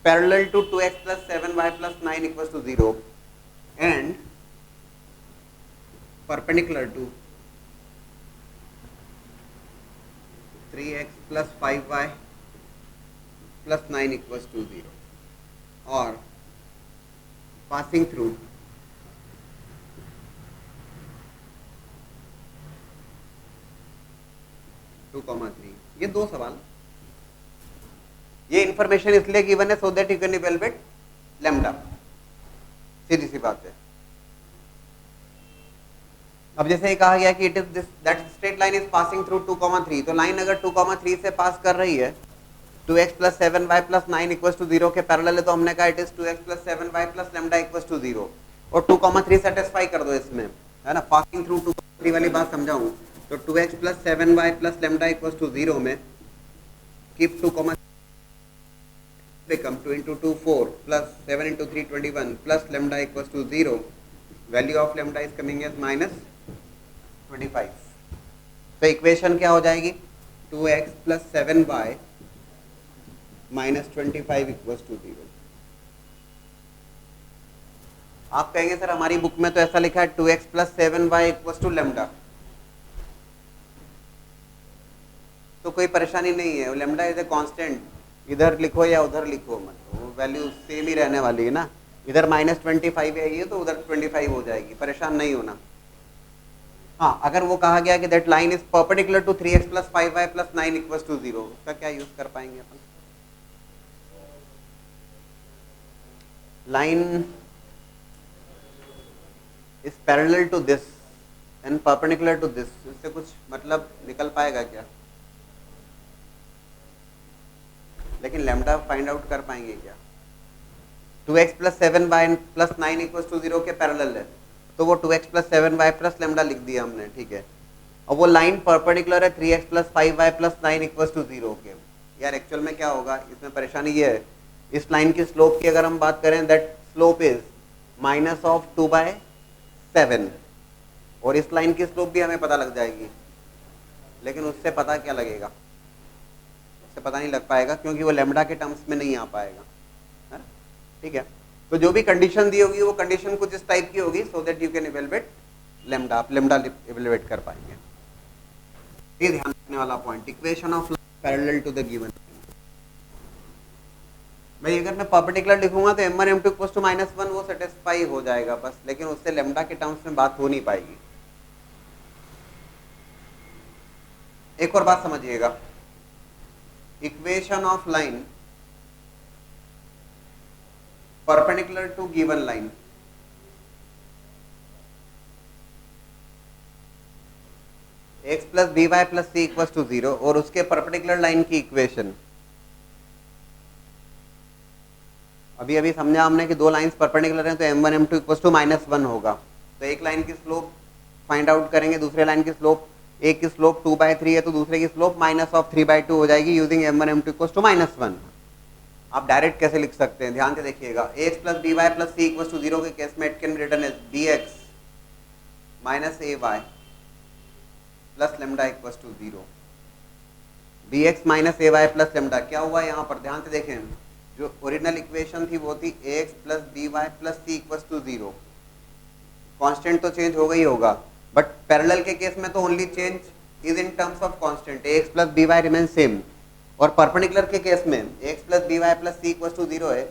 parallel to 2x plus 7y plus 9 equals to 0 and perpendicular to 3x plus 5y plus 9 equals to 0 or passing through 2,3. ये दो सवाल, ये information इसलिए given है so that you can evaluate lambda. सीधी सी बात है. अब जैसे ये कहा गया कि it is this that straight line is passing through 2,3, तो लाइन अगर 2,3 से पास कर रही है 2x plus 7y plus 9 equals to 0 के पैरेलल है, तो हमने कहा it is 2x plus 7y plus lambda equals to 0 और 2,3 सेटिस्फाई कर दो इसमें, है ना. पासिंग थ्रू 2,3 वाली बात समझाऊं तो 2x plus 7y plus lambda equals to 0 में keep 2, become 2 into 2 4 plus 7 into 3 21 plus lambda equals to 0. Value of lambda is coming as minus 25. तो इक्वेशन क्या हो जाएगी 2x plus 7y minus 25 equals to 0. आप कहेंगे सर हमारी book में तो ऐसा लिखा है 2x plus 7y equals to lambda. तो कोई परेशानी नहीं है, लैम्डा इज ए कांस्टेंट. इधर लिखो या उधर लिखो मत, वो वैल्यू सेम ही रहने वाली है ना. इधर माइनस 25 है तो उधर 25 हो जाएगी, परेशान नहीं होना. हाँ, अगर वो कहा गया कि that line is perpendicular to 3x plus 5y plus 9 equals to 0, उसका क्या यूज कर पाएंगे अपन. Line is parallel to this and perpendicular to this, इससे कुछ मतलब निकल पाएगा क्या. लेकिन लैम्डा फाइंड आउट कर पाएंगे क्या. 2x plus 7y plus 9 equals to 0 के पैरेलल है, तो वो 2x plus 7y plus lambda लिख दिया हमने, ठीक है. और वो लाइन परपेंडिकुलर है 3x plus 5y plus 9 equals to 0 के. यार एक्चुअल में क्या होगा, इसमें परेशानी ये है, इस लाइन की स्लोप की अगर हम बात करें that slope is minus of 2/7 और इस लाइन की स्लोप भी हमें पता लग जाएगी, लेकिन उससे पता क्या लगेगा, पता नहीं लग पाएगा क्योंकि वो लैम्डा के टर्म्स में नहीं आ पाएगा, है ना. ठीक है, तो जो भी कंडीशन दी होगी वो कंडीशन कुछ इस टाइप की होगी so that you can evaluate lambda. आप लैम्डा इवैल्यूएट कर पाएंगे. ये ध्यान रखने वाला point, equation of parallel to the given. भाई अगर मैं परपेंडिकुलर लिखूंगा तो m1 m2 इक्वल टू -1 वो सेटिस्फाई हो जाएगा बस, लेकिन उससे लेमडा के टर्म्स में बात हो नहीं पाएगी। एक और बात समझिएगा, equation of line perpendicular to given line, x plus B Y plus c equal to 0 और उसके परपेंडिकुलर लाइन की इक्वेशन। अभी अभी समझा हमने कि दो लाइंस परपेंडिकुलर हैं तो m1 m2 इक्वल टू -1 होगा। तो एक लाइन की स्लोप फाइंड आउट करेंगे, दूसरे लाइन की स्लोप, एक की स्लोप 2/3 है तो दूसरे की स्लोप -3/2 हो जाएगी using m1 m2 equal to -1। आप डायरेक्ट कैसे लिख सकते हैं, ध्यान से देखिएगा, x plus B Y plus c equal to 0 के केस में it can be written as bx minus a y plus lambda equal to 0। bx minus a y plus lambda क्या हुआ यहाँ पर, ध्यान से देखें, जो ओरिजिनल इक्वेशन थी वो थी ax plus B Y plus c equal to 0। Constant तो चेंज हो गई होगा, बट पैरेलल के केस में तो only change is in terms of constant, ax plus B y remain same. और परपेंडिकुलर के केस में x plus B Y plus c equal to 0 है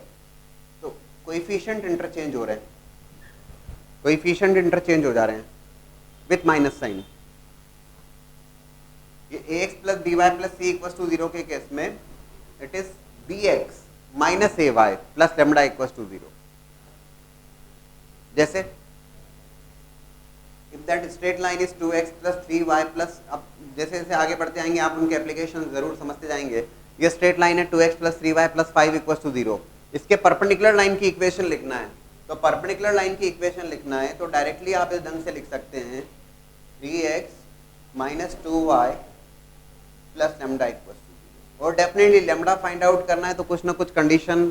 तो कोएफिशिएंट इंटरचेंज हो रहे हैं, कोएफिशिएंट इंटरचेंज हो जा रहे हैं विथ माइनस साइन। ये ax plus B Y plus c equal to 0 के केस में it is bx minus a y plus lambda equal to 0। जैसे if that straight line is 2x plus 3y plus, अब जैसे जैसे आगे बढ़ते आएंगे आप उनके एप्लीकेशन जरूर समझते जाएंगे। ये स्ट्रेट लाइन है 2x plus 3y plus 5 equal to 0, इसके परपेंडिकुलर लाइन की इक्वेशन लिखना है। तो परपेंडिकुलर लाइन की इक्वेशन लिखना है तो डायरेक्टली आप इस ढंग से लिख सकते हैं 3x minus 2y plus lambda equal to 0। और डेफिनेटली लेमडा फाइंड आउट करना है तो कुछ ना कुछ कंडीशन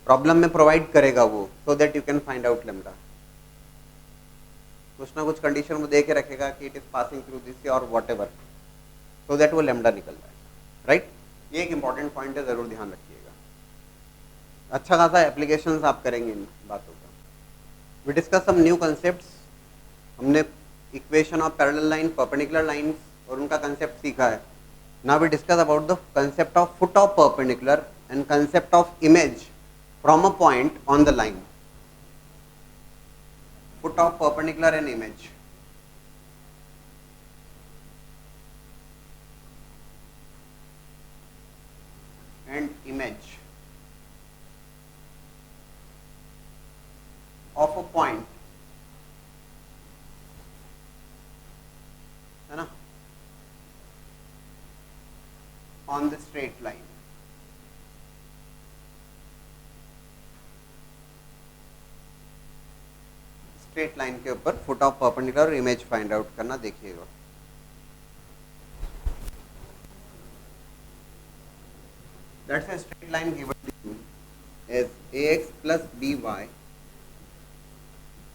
प्रॉब्लम में प्रोवाइड करेगा वो, सो that you can find out lambda. कुछ ना कुछ कंडीशन वो दे के रखेगा कि it is passing through this और वॉट एवर, सो दैट वो लेमडा निकल जाए, राइट। ये एक इंपॉर्टेंट पॉइंट है, जरूर ध्यान रखिएगा। अच्छा खासा एप्लीकेशंस आप करेंगे इन बातों का। We discuss some new concepts, हमने equation of parallel line, perpendicular lines और उनका कंसेप्ट सीखा है। Now we discuss about the concept of foot of perpendicular and concept of image from a point on the line. Foot of perpendicular and image. And image of a point, है ना, on the straight line. Straight line के ऊपर foot of perpendicular और image find out करना, देखिएगा। That's a straight line given to you as ax plus by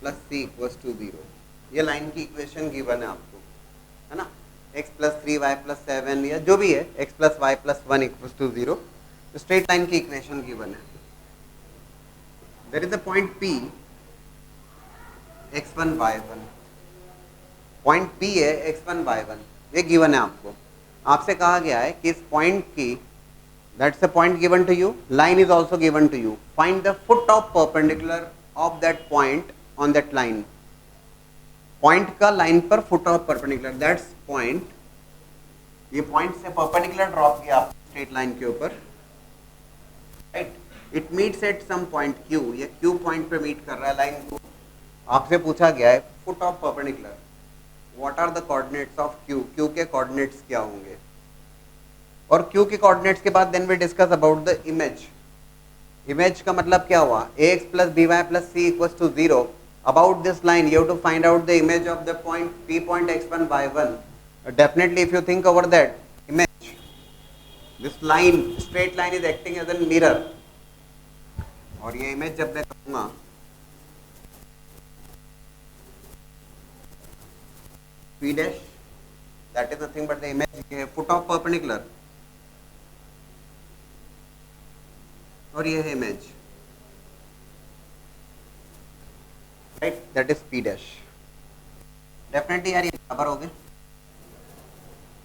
plus c equals to 0। ये line की equation given है आपको, है ना, x प्लस 3y प्लस 7 या जो भी है, x plus y plus 1 equals to 0। Straight line की इक्वेशन गिवन है। There is a point P, x1 y1, point P है x1 y1, ये गिवन है आपको। आपसे कहा गया है कि इस पॉइंट की, that's a point given to you, line is also given to you, find the foot of perpendicular of that point on that line. Point का लाइन पर foot of perpendicular, that's point, ये point से perpendicular drop किया आप straight line के ऊपर, right. It meets at some point Q, ये Q point पे मीट कर रहा है लाइन को। आपसे पूछा गया है foot of perpendicular, what are the coordinates of Q, Q के कोऑर्डिनेट्स क्या होंगे। और Q के कोऑर्डिनेट्स के बाद then we discuss about the image. Image का मतलब क्या हुआ, ax plus B Y plus C equals to 0। About this line you have to find out the image of the point P point x1 y1। Definitely if you think over that image, this line, straight line is acting as N mirror. और ये image जब मैं कहूँगा P dash, that is nothing but the image, foot of perpendicular, और ये है image, right, that is P dash। Definitely यार ये बराबर हो गए,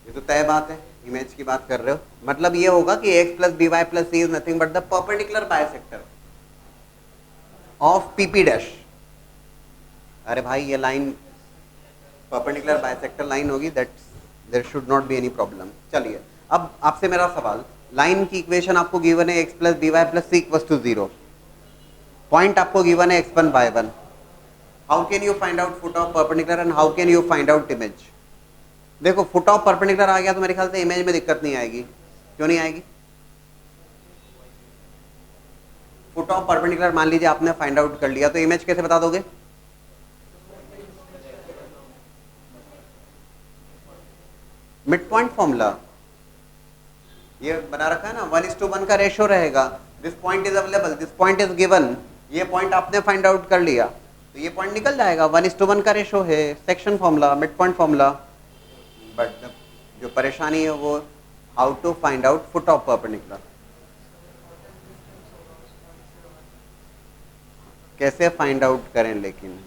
ये तो तय बात है। इमेज की बात कर रहे हो, मतलब ये होगा कि x plus B Y plus c is nothing but the perpendicular bisector of PP dash. अरे भाई ये लाइन परपेंडिकुलर बाइसेक्टर लाइन होगी, that there should not be any problem. चलिए अब आपसे मेरा सवाल, लाइन की इक्वेशन आपको गिवन है x plus B Y plus C equals to 0, point आपको गिवन है x1 y1, how can you find out foot of perpendicular and how can you find out image? देखो फुट ऑफ परपेंडिकुलर आ गया तो मेरे ख्याल से इमेज में दिक्कत नहीं आएगी, क्यों नहीं आएगी? फुट ऑफ परपेंडिकुलर मान लीजिए आपने फाइंड आउट कर लिया, तो इमेज कैसे बता दोगे? मिड पॉइंट फॉर्मूला ये बना रखा है ना, 1:1 का रेशियो रहेगा, this point is available, this point is given, ये पॉइंट आपने फाइंड आउट कर लिया तो ये पॉइंट निकल जाएगा, 1:1 का रेशियो है, section formula, mid point formula. But जो परेशानी है वो how to find out foot of perpendicular, कैसे फाइंड आउट करें? लेकिन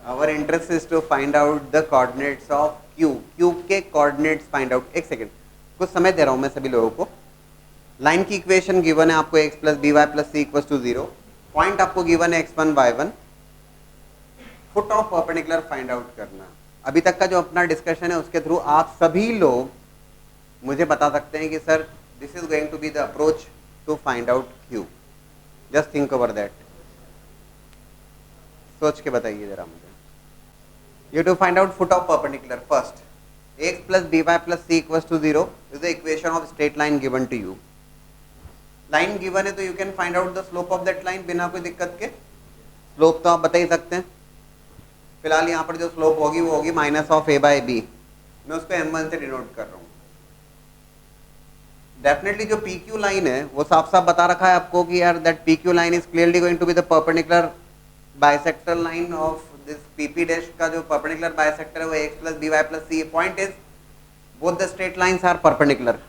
our interest is to find out the coordinates of Q, Q के कोऑर्डिनेट्स फाइंड आउट। एक सेकेंड, कुछ समय दे रहा हूं मैं सभी लोगों को। लाइन की इक्वेशन गिवन है आपको x plus B Y plus c equal to 0, point आपको गिवन है x1 y1, foot of perpendicular find out करना। अभी तक का जो अपना डिस्कशन है उसके थ्रू आप सभी लोग मुझे बता सकते हैं कि sir this is going to be the approach to find out Q. Just think over that, सोच के बताइए जरा मुझे। You to find out foot of perpendicular, first x plus by plus c equals to 0 is the equation of straight line given to you. Line given है तो you can find out the slope of that line बिना कोई दिक्कत के। slope तो आप बता ही सकते हैं, फिलहाल यहाँ पर जो slope होगी वो होगी minus of a by b, मैं उसको m1 से डिनोट कर रहा हूँ। डेफिनेटली जो PQ लाइन है वो साफ साफ बता रखा है आपको कि यार that PQ line is clearly going to be the perpendicular bisector line of this PP dash का जो परपेंडिकुलर बाइसेक्टर है वो x plus B Y plus c, point is both the straight lines are perpendicular.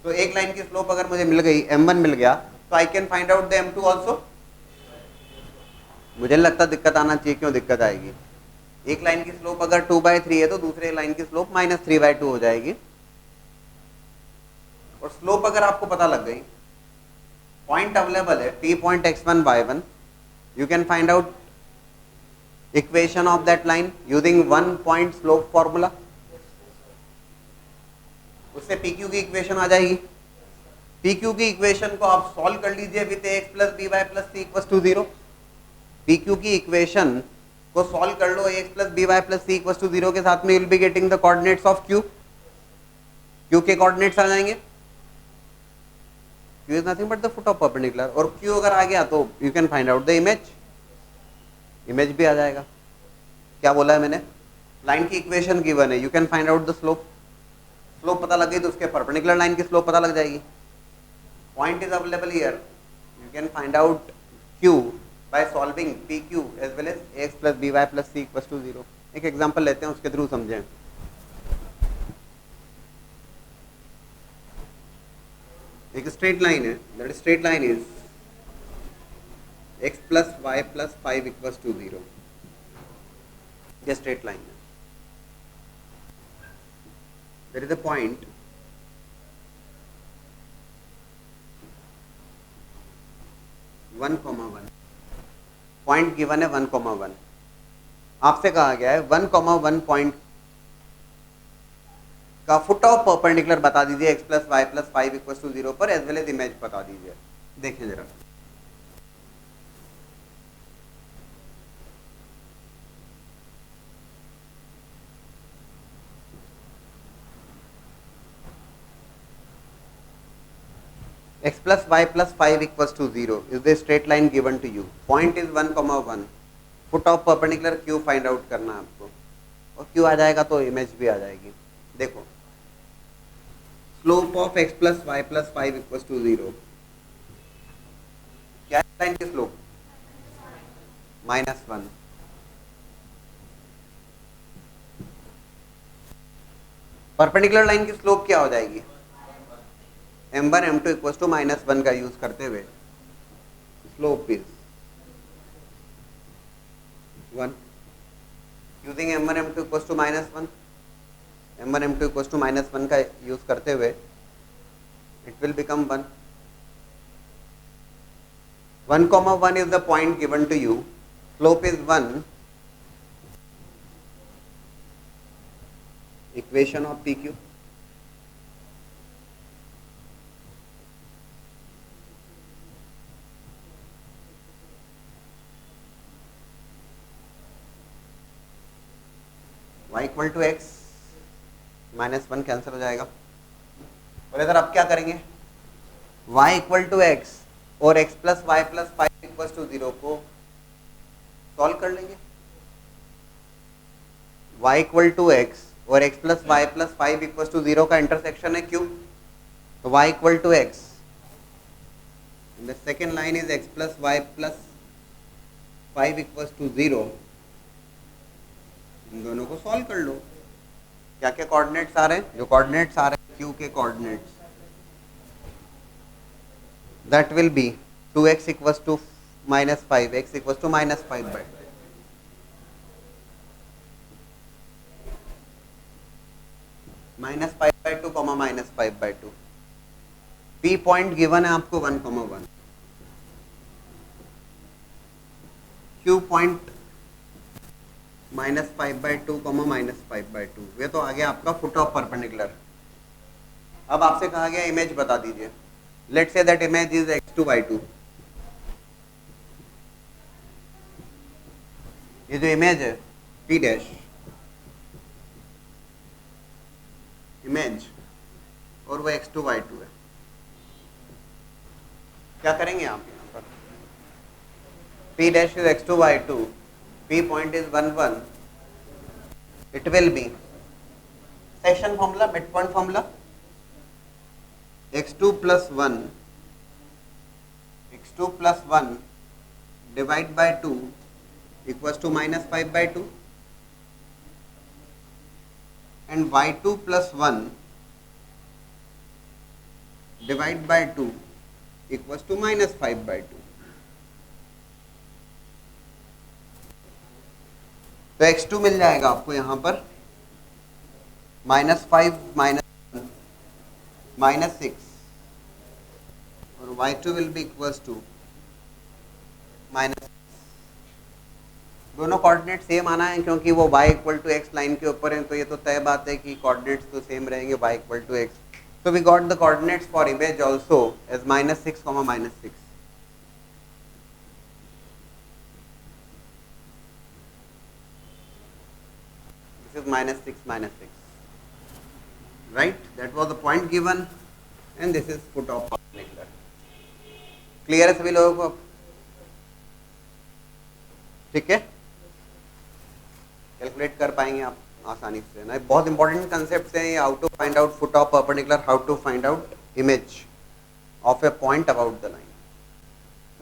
तो एक line की slope अगर मुझे मिल गई, m1 मिल गया, तो I can find out the m2 also. मुझे लगता दिक्कत आना चाहिए, क्यों दिक्कत आएगी? एक लाइन की स्लोप अगर 2/3 है तो दूसरे लाइन की स्लोप -3/2 हो जाएगी। और स्लोप अगर आपको पता लग गई, पॉइंट अवेलेबल है p point x1 y1, you can find out equation of that line using one point slope formula। उससे PQ की इक्वेशन आ जाएगी। PQ की इक्वेशन को आप सॉल्व कर लीजिए with x plus B Y plus c equal to 0। PQ की इक्वेशन को सॉल्व कर लो x plus B Y plus c equal to 0 के साथ में, you will be getting the coordinates of Q। Q के कोऑर्डिनेट्स आ जाएंगे, Q is nothing but the foot of perpendicular, और Q अगर आ गया तो you can find out the image, image भी आ जाएगा। क्या बोला है मैंने? लाइन की इक्वेशन गिवन है, you can find out the slope, slope पता लग गई तो उसके परपेंडिकुलर लाइन की स्लोप पता लग जाएगी। Point is available here, you can find out Q by solving P Q as well as x plus B Y plus c equal to 0। एक एग्जाम्पल लेते हैं उसके थ्रू समझें। एक स्ट्रेट लाइन है, that straight line is x plus y plus 5 equals to 0, ये straight line है। there is a point one comma one, point given है 1,1, आपसे कहा गया है 1,1 पॉइंट का फुट ऑफ परपेंडिकुलर बता दीजिए x plus y plus 5 equal to 0 पर, एज वेल एज इमेज बता दीजिए। देखें जरा, x plus y plus 5 equals to 0 is the straight line given to you, point is 1,1, foot of perpendicular q find out करना है आपको, और q आ जाएगा तो इमेज भी आ जाएगी। देखो slope of x plus y plus 5 equals to 0, क्या है लाइन की स्लोप? -1। परपेंडिकुलर लाइन की स्लोप क्या हो जाएगी? m1 m2 इक्वल टू -1 का यूज करते हुए slope is 1, using m1 m2 equal to -1, m1 m2 equal to -1 का यूज करते हुए it will become 1. 1, 1 is the point given to you. Slope is 1. Equation of PQ. Y equal to x -1 cancel हो जाएगा. और इधर आप क्या करेंगे, y इक्वल टू एक्स और x plus y plus 5 equal to 0 को सॉल्व कर लेंगे. y इक्वल टू एक्स और x plus y plus 5 equal to 0 का इंटरसेक्शन है Q. तो y equal to x, the second line is x plus y plus 5 equal to 0. इन दोनों को सॉल्व कर लो. क्या क्या कोऑर्डिनेट्स आ रहे हैं, जो कोऑर्डिनेट्स आ रहे हैं Q के coordinates, that will be 2x equals to -5, x equals to -5 by 2. -5/2, -5/2. P point given है आपको 1, 1. Q point -5/2, -5/2. ये तो आ गया आपका फुट ऑफ परपेंडिकुलर. अब आपसे कहा गया इमेज बता दीजिए. Let's say that image is x2 by 2. ये जो इमेज है P डैश इमेज और वो x2 by 2 है. क्या करेंगे आप यहाँ पर, P dash is x2 by 2, P point is 1, 1. It will B section formula, mid point formula, x2 plus 1 divide by 2 equals to -5/2, and y2 plus 1 divide by 2 equals to -5/2. तो x2 मिल जाएगा आपको यहाँ पर -5 -6, और y2 will be equals to -6. दोनों coordinate same आना है क्योंकि वो y equal to x line के ऊपर है, तो ये तो तय बात है कि कोऑर्डिनेट्स तो सेम रहेंगे, y equal to x. So we got the coordinates for image also as -6, -6. This is -6, -6. Right? That was the point given, and this is foot of perpendicular. Clear है सभी लोगों को? ठीक है, कैलकुलेट कर पाएंगे आप आसानी से ना. बहुत इंपॉर्टेंट कंसेप्ट हैं ये. How to find out foot of perpendicular, how to find out image of a point about the line.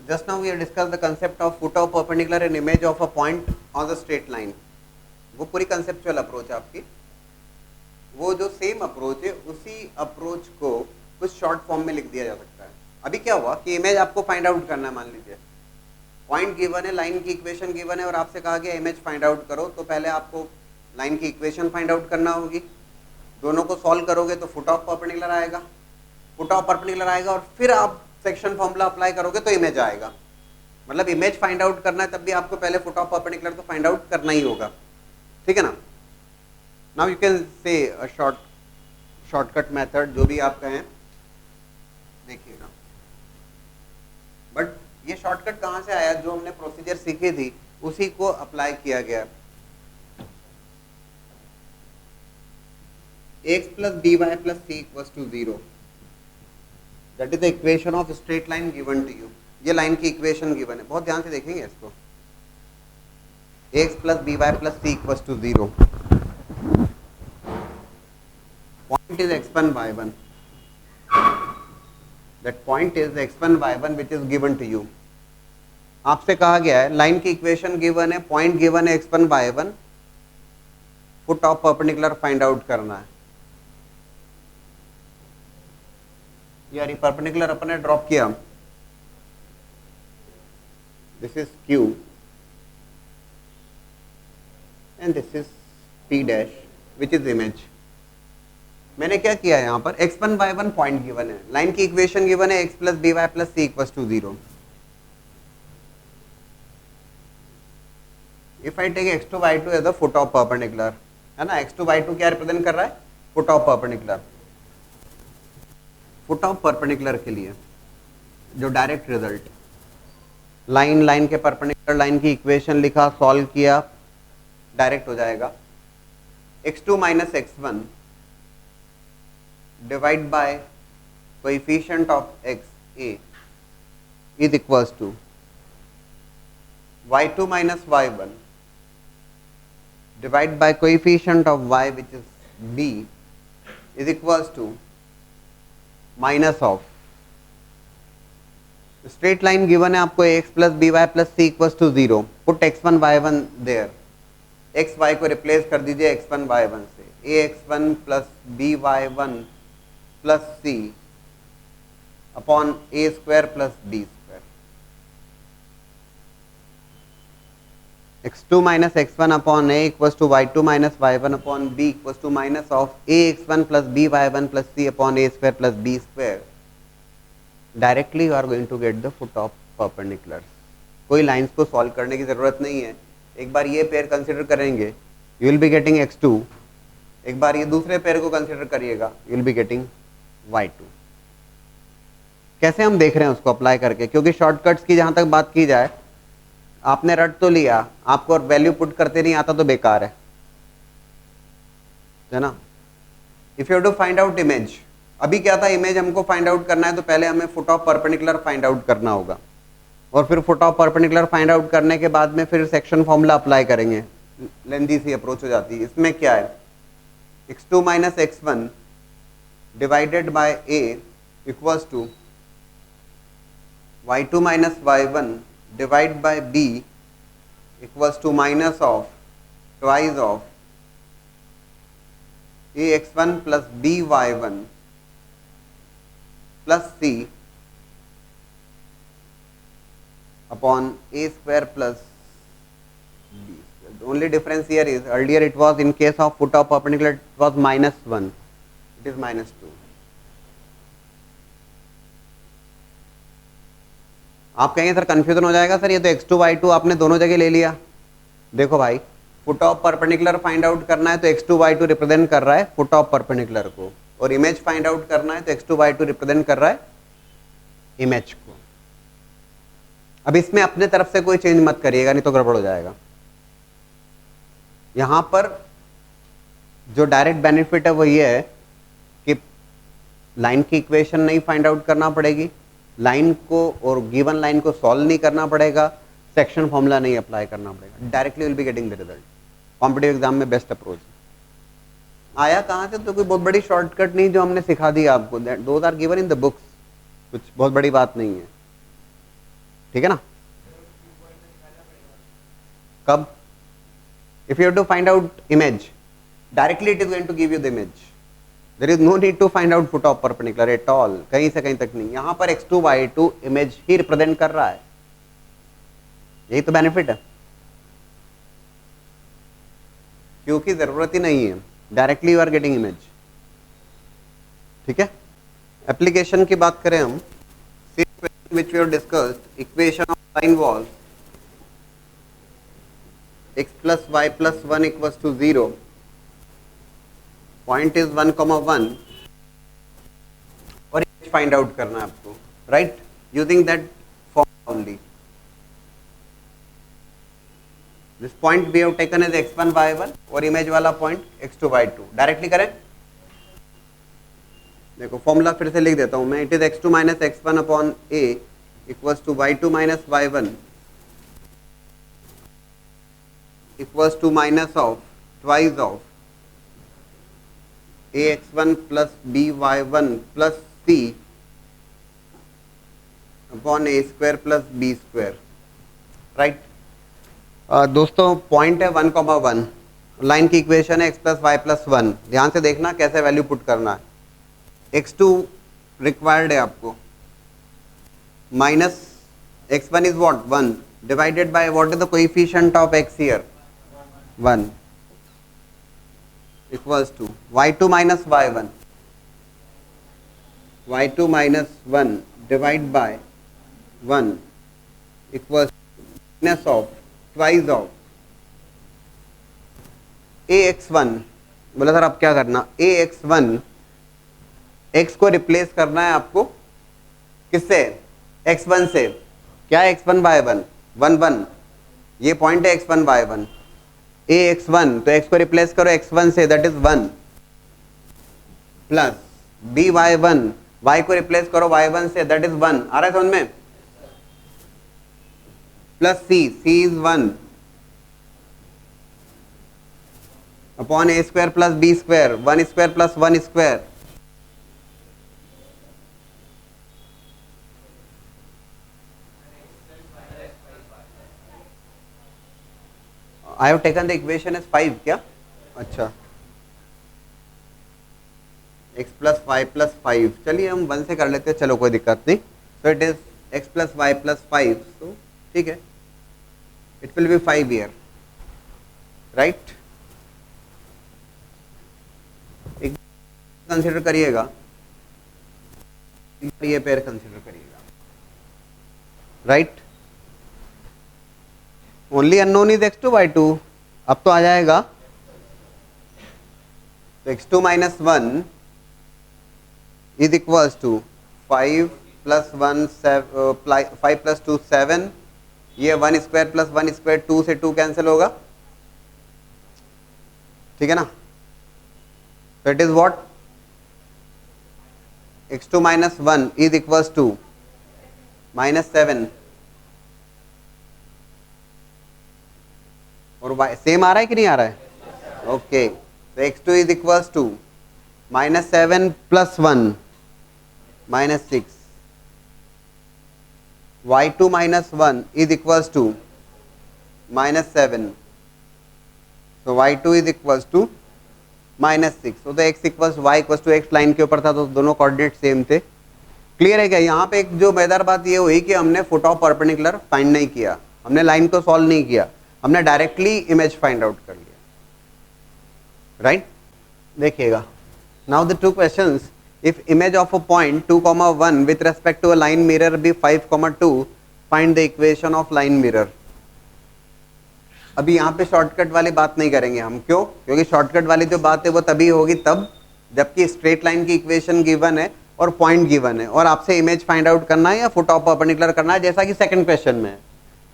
Just now we have discussed the concept of foot of perpendicular and image of a point on the straight line. वो पूरी conceptual approach है आपकी. वो जो same approach है उसी approach को कुछ शॉर्ट फॉर्म में लिख दिया जा सकता है. अभी क्या हुआ कि इमेज आपको फाइंड आउट करना है. मान लीजिए पॉइंट गिवन है, लाइन की इक्वेशन गिवन है, और आपसे कहा गया इमेज फाइंड आउट करो. तो पहले आपको लाइन की इक्वेशन फाइंड आउट करना होगी. दोनों को सॉल्व करोगे तो फुट ऑफ परपेंडिकुलर आएगा, फुट ऑफ परपेंडिकुलर आएगा, और फिर आप सेक्शन फॉर्मूला अप्लाई करोगे तो इमेज आएगा. मतलब इमेज फाइंड आउट करना है तब भी आपको पहले फुट ऑफ परपेंडिकुलर तो फाइंड आउट करना ही होगा. ठीक है ना. Now you can say shortcut method, जो भी आप कहें देखिएगा. बट ये शॉर्टकट कहाँ से आया? जो हमने प्रोसीजर सीखी थी उसी को अप्लाई किया गया. x plus dy plus c equals to 0. That is the equation of straight line given to you. ये लाइन की इक्वेशन गिवन है, बहुत ध्यान से देखेंगे इसको. x plus by plus c equals to 0. Point is x1 y1. That point is x1 y1 which is given to you. आपसे कहा गया है लाइन की इक्वेशन गिवन है, पॉइंट गिवन है x1 y1, foot of perpendicular find out करना है. यार ये परपेंडिकुलर अपन ने ड्रॉप किया. This is Q and this is P dash which is image. मैंने क्या किया है यहाँ पर x1 y1 पॉइंट गिवन है, लाइन की इक्वेशन गिवन है x plus B Y plus c equal to 0. If I take x2 y2 as the foot of perpendicular, है ना, x2 y2 क्या रिप्रेजेंट कर रहा है, foot of perpendicular. Foot of perpendicular के लिए जो डायरेक्ट रिजल्ट, लाइन के परपेंडिकुलर लाइन की इक्वेशन लिखा, सॉल्व किया, डायरेक्ट हो जाएगा. x2 minus x1 divide by coefficient of x a is equals to y2 minus y1 divide by coefficient of y which is b is equals to minus of, straight line given है आपको x plus B Y plus C equals to 0. Put x1 y1 there, X Y को replace कर दीजिए x1 y1 से, ax1 plus B Y one plus C upon A square plus B square. x2 minus x1 upon a equals to y2 minus y1 upon b equals to minus of ax1 plus B Y one plus C upon A square plus B square. Directly you are going to get the foot of perpendicular. कोई lines को solve करने की जरूरत नहीं है. एक बार ये पेयर कंसीडर करेंगे, you will be getting x2. एक बार ये दूसरे पेयर को कंसीडर करिएगा, you will be getting y2. कैसे हम देख रहे हैं उसको अप्लाई करके, क्योंकि शॉर्टकट्स की जहां तक बात की जाए, आपने रट तो लिया, आपको वैल्यू पुट करते नहीं आता तो बेकार है ना. If you have to find out image, अभी क्या था, इमेज हमको फाइंड आउट करना है तो पहले हमें foot of perpendicular find out करना होगा, और फिर foot of perpendicular find out करने के बाद में फिर सेक्शन फॉर्मूला अप्लाई करेंगे. लेंथी सी अप्रोच हो जाती है. इसमें क्या है, x2 minus x1 divided by a equals to y2 minus y1 divide by b equals to minus of twice of ax1 plus by1 plus c upon a square plus b square. The only difference here is earlier it was, in case of foot of perpendicular, it was -1, it is -2. आप कहेंगे sir confusion हो जाएगा, sir ये तो x2 y2 आपने दोनों जगह ले लिया. देखो भाई, foot of perpendicular find out करना है तो x2 y2 रिप्रेजेंट कर रहा है फुट ऑफ परपेंडिकुलर को, और इमेज फाइंड आउट करना है तो x2 y2 रिप्रेजेंट कर रहा है इमेज को. अब इसमें अपने तरफ से कोई चेंज मत करिएगा, नहीं तो गड़बड़ हो जाएगा. यहां पर जो डायरेक्ट बेनिफिट है वो ये है कि लाइन की इक्वेशन नहीं फाइंड आउट करना पड़ेगी, लाइन को और गिवन लाइन को सॉल्व नहीं करना पड़ेगा, सेक्शन फॉर्मूला नहीं अप्लाई करना पड़ेगा, directly will be getting the result. Competitive exam में बेस्ट अप्रोच. आया कहां से, तो कोई बहुत बड़ी शॉर्टकट नहीं जो हमने सिखा दी आपको, those are given in the books, कुछ बहुत बड़ी बात नहीं है. ठीक है ना. कब, if you have to find out image, directly it is going to give you the image. There is no need to find out foot of perpendicular at all, कहीं से कहीं तक नहीं. यहां पर x2 y2 इमेज ही represent कर रहा है, यही तो बेनिफिट है, क्योंकि जरूरत ही नहीं है, directly you are getting image. ठीक है. एप्लीकेशन की बात करें हम, which we have discussed, equation of sine was x plus y plus 1 equals to 0. Point is 1, 1 और find out करना है आपको, right? Using that form only. This point we have taken as x1 y1 और image वाला point x2 y2. Directly करें. देखो formula फिर से लिख देता हूं मैं. It is x2 minus x1 upon a equals to y2 minus y1 equals to minus of twice of ax1 plus by1 plus c upon a square plus b square. Right. दोस्तों point है 1, 1, line की equation है x plus y plus 1. ध्यान से देखना कैसे value put करना है. x2 रिक्वायर्ड है आपको, minus x1 is what 1 divided by what is the coefficient of x here 1 equals to y2 minus y1. y2 minus 1 divide by 1 equals minus of twice of ax1। बोला sir अब क्या करना, ax1 x को replace करना है आपको किससे, x1 से। क्या x1 y1 1 1, ये पॉइंट है x1 y1, ax1 तो x को रिप्लेस करो x1 say that is 1 plus by1 y को रिप्लेस करो y1 से दैट इज 1। आ रहा है समझ में, plus c is 1 upon a square plus b square 1 square plus 1 square. I have taken the equation as 5 क्या, अच्छा x plus y plus 5, चलिए हम 1 से कर लेते हैं, चलो कोई दिक्कत नहीं। तो it is x plus y plus 5, तो ठीक है, it will be 5 year, right. एक कंसिडर करिएगा, ये पेयर कंसिडर करिएगा, right. Only unknown is x2 y2, अब तो आ जाएगा, तो x2 minus 1 is equals to 5 plus 1 5 plus 2 7, ये 1 स्क्वायर प्लस 1 स्क्वायर 2 से 2 कैंसिल होगा, ठीक है ना। तो it is what, x2 minus 1 is equals to minus 7 और y सेम आ रहा है कि नहीं आ रहा है, ओके। तो x2 is equals to minus 7 plus 1 minus 6, y2 minus 1 is equals to minus 7, तो y2 is equals to minus 6। तो x equals y equals to x line के ऊपर था, तो दोनों कोऑर्डिनेट सेम थे। क्लियर है क्या। यहाँ पे एक जो मजेदार बात ये हुई कि हमने फुट ऑफ परपेंडिकुलर फाइंड नहीं किया, हमने लाइन को सॉल्व नहीं किया, हमने डायरेक्टली इमेज फाइंड आउट कर लिया, राइट। देखिएगा, now the two questions, if image of a point 2,1 with respect to a line mirror be 5,2, find the equation of line mirror. अभी यहाँ पे शॉर्टकट वाली बात नहीं करेंगे हम, क्यों, क्योंकि शॉर्टकट वाली जो बात है वो तभी होगी तब जबकि स्ट्रेट लाइन की इक्वेशन गिवन है और पॉइंट गिवन है और आपसे इमेज फाइंड आउट करना है या फुट ऑफ परपेंडिकुलर करना है, जैसा कि सेकंड क्वेश्चन में है,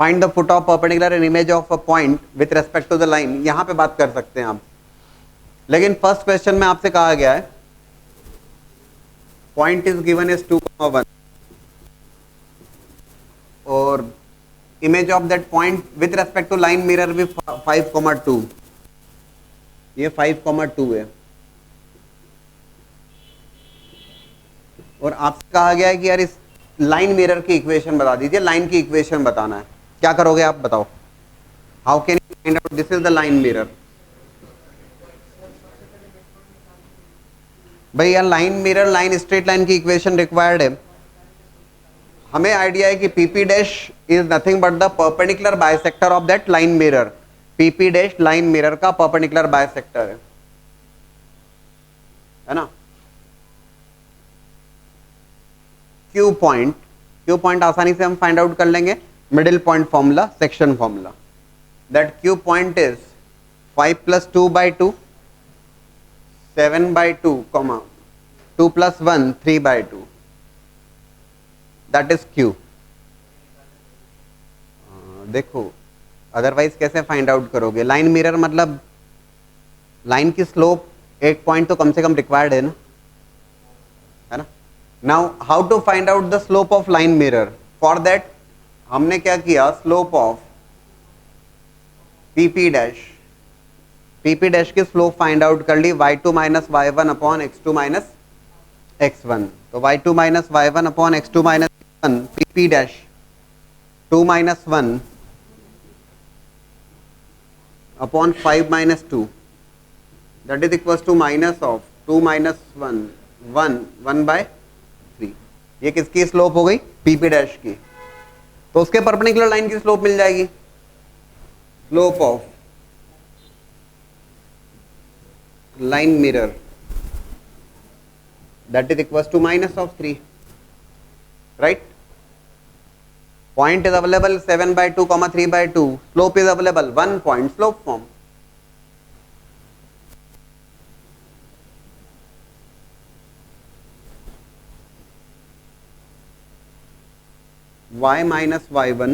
find the foot of perpendicular and image of a point with respect to the line. यहाँ पे बात कर सकते हैं आप, लेकिन फर्स्ट क्वेश्चन में आपसे कहा गया है पॉइंट इज गिवन इज 2,1 और image of that point with respect to line mirror भी 5,2, ये 5,2 है और आपसे कहा गया है कि यार इस लाइन मिरर की इक्वेशन बता दीजिए, लाइन की इक्वेशन बताना है। क्या करोगे आप बताओ, how can you find out this is the line mirror. भाई यार line mirror, line straight line की इक्वेशन रिक्वायर्ड है। हमें आइडिया है कि PP dash is nothing but the perpendicular bisector of that line mirror. PP dash line mirror का perpendicular bisector है ना। क्यू पॉइंट आसानी से हम फाइंड आउट कर लेंगे, middle point formula, section formula, that Q point is 5 plus 2/2, 7/2, 2 plus 1 3/2, that is Q. देखो otherwise कैसे फाइंड आउट करोगे, लाइन मिरर मतलब लाइन की स्लोप एक पॉइंट तो कम से कम रिक्वायर्ड है ना। Now how to find out the slope of line mirror, for that हमने क्या किया, स्लोप ऑफ पीपी डैश की स्लोप फाइंड आउट कर ली, y2 minus y1 upon x2 minus x1। तो y2 minus y1 upon x2 minus x1, PP dash 2 minus 1 upon 5 minus 2, that is equals to minus of 2 minus 1/3। ये किसकी slope हो गई, PP dash की। तो उसके perpendicular line की slope मिल जाएगी, slope of line mirror that is equals to minus of 3, right? Point is available 7 by 2 comma 3 by 2. Slope is available 1 point slope form. Y minus y1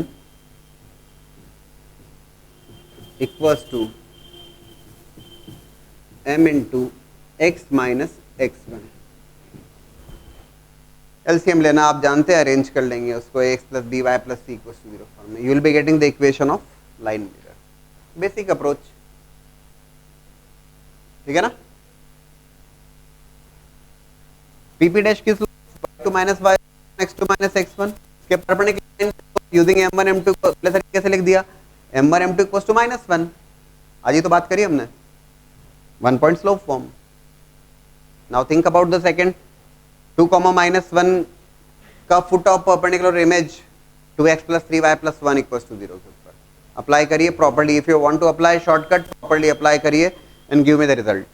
equals to m into x minus x1. LCM लेना आप जानते हैं, arrange कर लेंगे उसको x plus B Y plus C equals to 0 form में. You will be getting the equation of line mirror. Basic approach, ठीक है ना. पीपी डैश की two minus Y X two minus X one के perpendicular using m1 m2 को पहले तरीके से लिख दिया. m1 m2 equals to -1. आज ही तो बात करी हमने, 1 point slope form. Now think about the second. 2 -1 का foot of perpendicular image 2x plus 3y plus 1 equals to 0 के ऊपर अप्लाई करिए properly. If you want to apply shortcut, properly apply करिए and give me the result.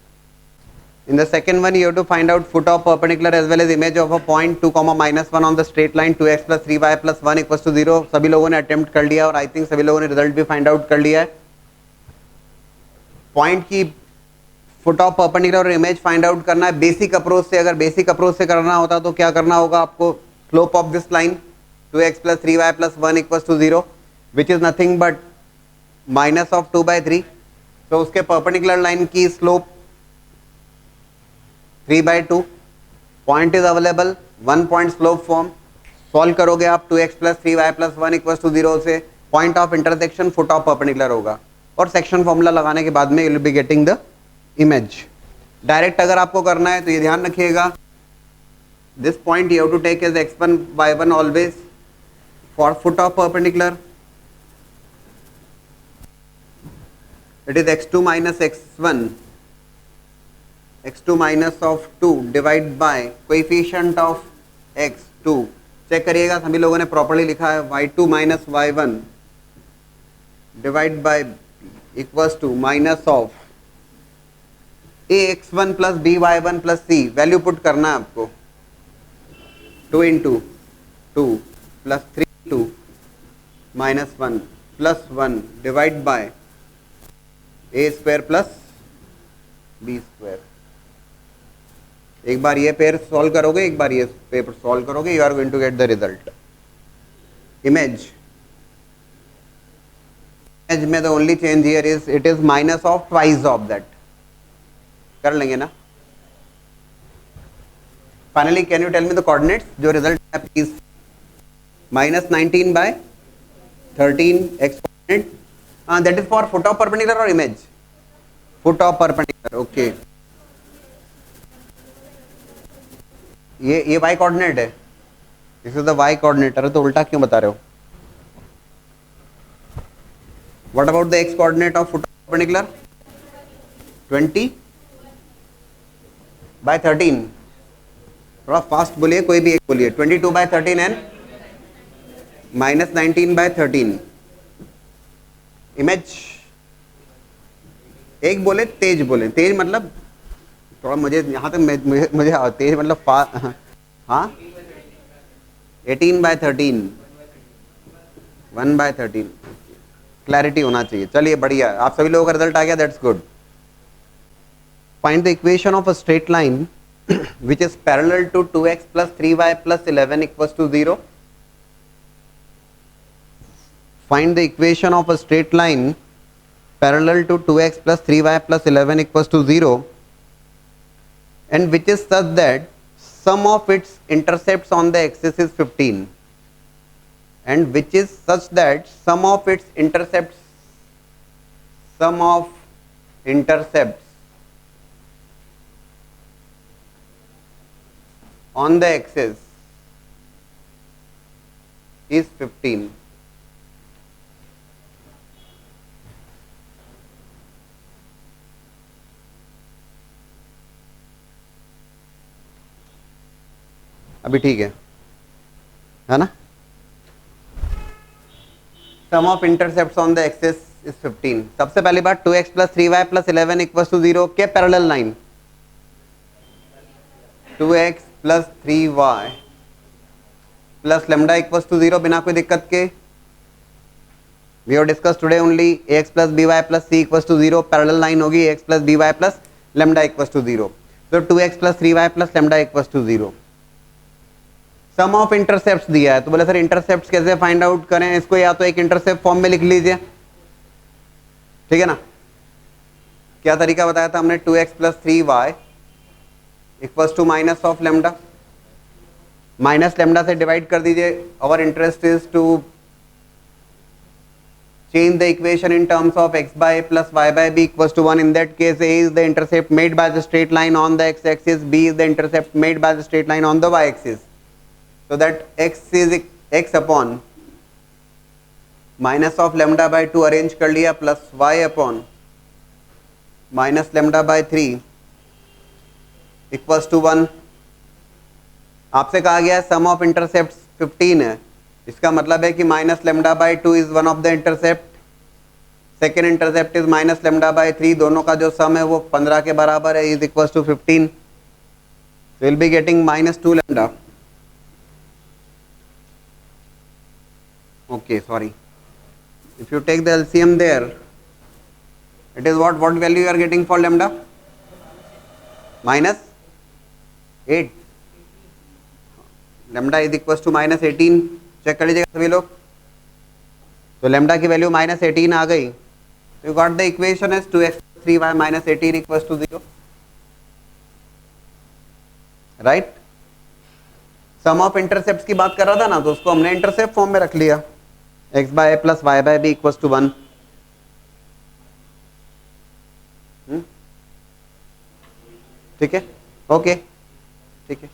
In the second one, you have to find out foot of perpendicular as well as image of a point 2 -1 on the straight line 2x plus 3y plus 1 equals to 0. सभी लोगों ने attempt कर लिया और I think सभी लोगों ने result भी फाइंड आउट कर लिया है. पॉइंट की फुट ऑफ परपेंडिकुलर और इमेज फाइंड आउट करना है बेसिक अप्रोच से. अगर बेसिक अप्रोच से करना होता तो क्या करना होगा आपको? Slope of this line 2x plus 3y plus 1 equals to 0 which is nothing but minus of 2/3. तो उसके परपेंडिकुलर लाइन की slope 3/2. Point is available 1 point slope form. Solve करोगे आप 2x plus 3y plus 1 equals to 0 से point of intersection foot of perpendicular होगा और section formula लगाने के बाद में you will be getting the image. Direct अगर आपको करना है तो ये ध्यान रखिएगा, this point you have to take as x1 y1 always for foot of perpendicular. It is x2 minus x1, x2 minus of 2 divide by coefficient of x2. Check करिएगा सभी लोगों ने प्रॉपर्ली लिखा है. y2 minus y1 divide by equals to minus of ax1 plus by1 plus c. Value put करना है आपको. 2 into 2 plus 3 2 minus 1 plus 1 divide by a square plus b square. एक बार ये पेयर सॉल्व करोगे, एक बार ये पेपर सॉल्व करोगे, you are going to get the result. Image में the only change here is it is minus of twice of that. कर लेंगे ना. Finally can you tell me the coordinates? जो रिजल्ट है please. -19 by 13 x coordinate. That is for foot of perpendicular और इमेज? Foot of perpendicular. Okay, ये y coordinate है. This is the y coordinate. अरे तो उल्टा क्यों बता रहे हो? What about the x coordinate of foot of perpendicular? 20 by 13. थोड़ा फास्ट बोलिए, कोई भी एक बोलिए. 22 by 13 एंड -19 by 13. इमेज एक बोले, तेज बोले. तेज मतलब थोड़ा मुझे यहाँ तक मुझे तेज मतलब हाँ 18 by 13 1 by 13. क्लैरिटी होना चाहिए. चलिए बढ़िया, आप सभी लोगों का रिजल्ट आ गया. That's good. Find the equation of a straight line which is parallel to 2x plus 3y plus 11 equals to 0. Find the equation of a straight line parallel to 2x plus 3y plus 11 equals to 0 and which is such that sum of its intercepts on the axis is 15 and which is such that sum of intercepts on the axis is 15. अभी ठीक है ना? Sum of intercepts on the axis is 15. सबसे पहली बात 2x plus 3y plus 11 equals to 0 के parallel line 2x plus 3y plus lambda equals to 0 बिना कोई दिक्कत के. We have discuss today only ax plus by plus c equals to 0. Parallel line होगी ax plus by plus lambda equals to 0. तो 2x plus 3y plus lambda equals to 0. Sum of intercept दिया है, तो बोले sir intercept कैसे find out करें इसको, या तो एक इंटरसेप्ट फॉर्म में लिख लीजिए, ठीक है ना. क्या तरीका बताया था हमने, 2x plus 3y equals to minus of lambda, minus lambda से डिवाइड कर दीजिए. Our interest is to change the equation in terms of x by a plus y by b equals to 1. In that case, a is the intercept made by the straight line on the x-axis, b is the intercept made by the straight line on the y-axis. So that x is x upon minus of lambda by 2 arrange कर लिया plus y upon minus lambda by 3 equals to 1. आपसे कहा गया है sum of intercepts 15 है, इसका मतलब है कि minus lambda by 2 is one of the intercept, second intercept is minus lambda by 3, दोनों का जो सम है वो 15 के बराबर है, is equal to 15. Will be getting minus 2 lambda. Okay sorry, if you take the LCM there it is what value you are getting for lambda, minus 8. Lambda is equal to minus 18. Check कर लीजिएगा सभी लोग. तो lambda की value minus 18 आ गई. तो you got the equation is 2x 3y minus 18 equals to 0. Right. Sum of intercept की बात कर रहा था ना, तो उसको हमने इंटरसेप्ट फॉर्म में रख लिया, x by a plus y by b equals to 1. ठीक है, ओके, ठीक है.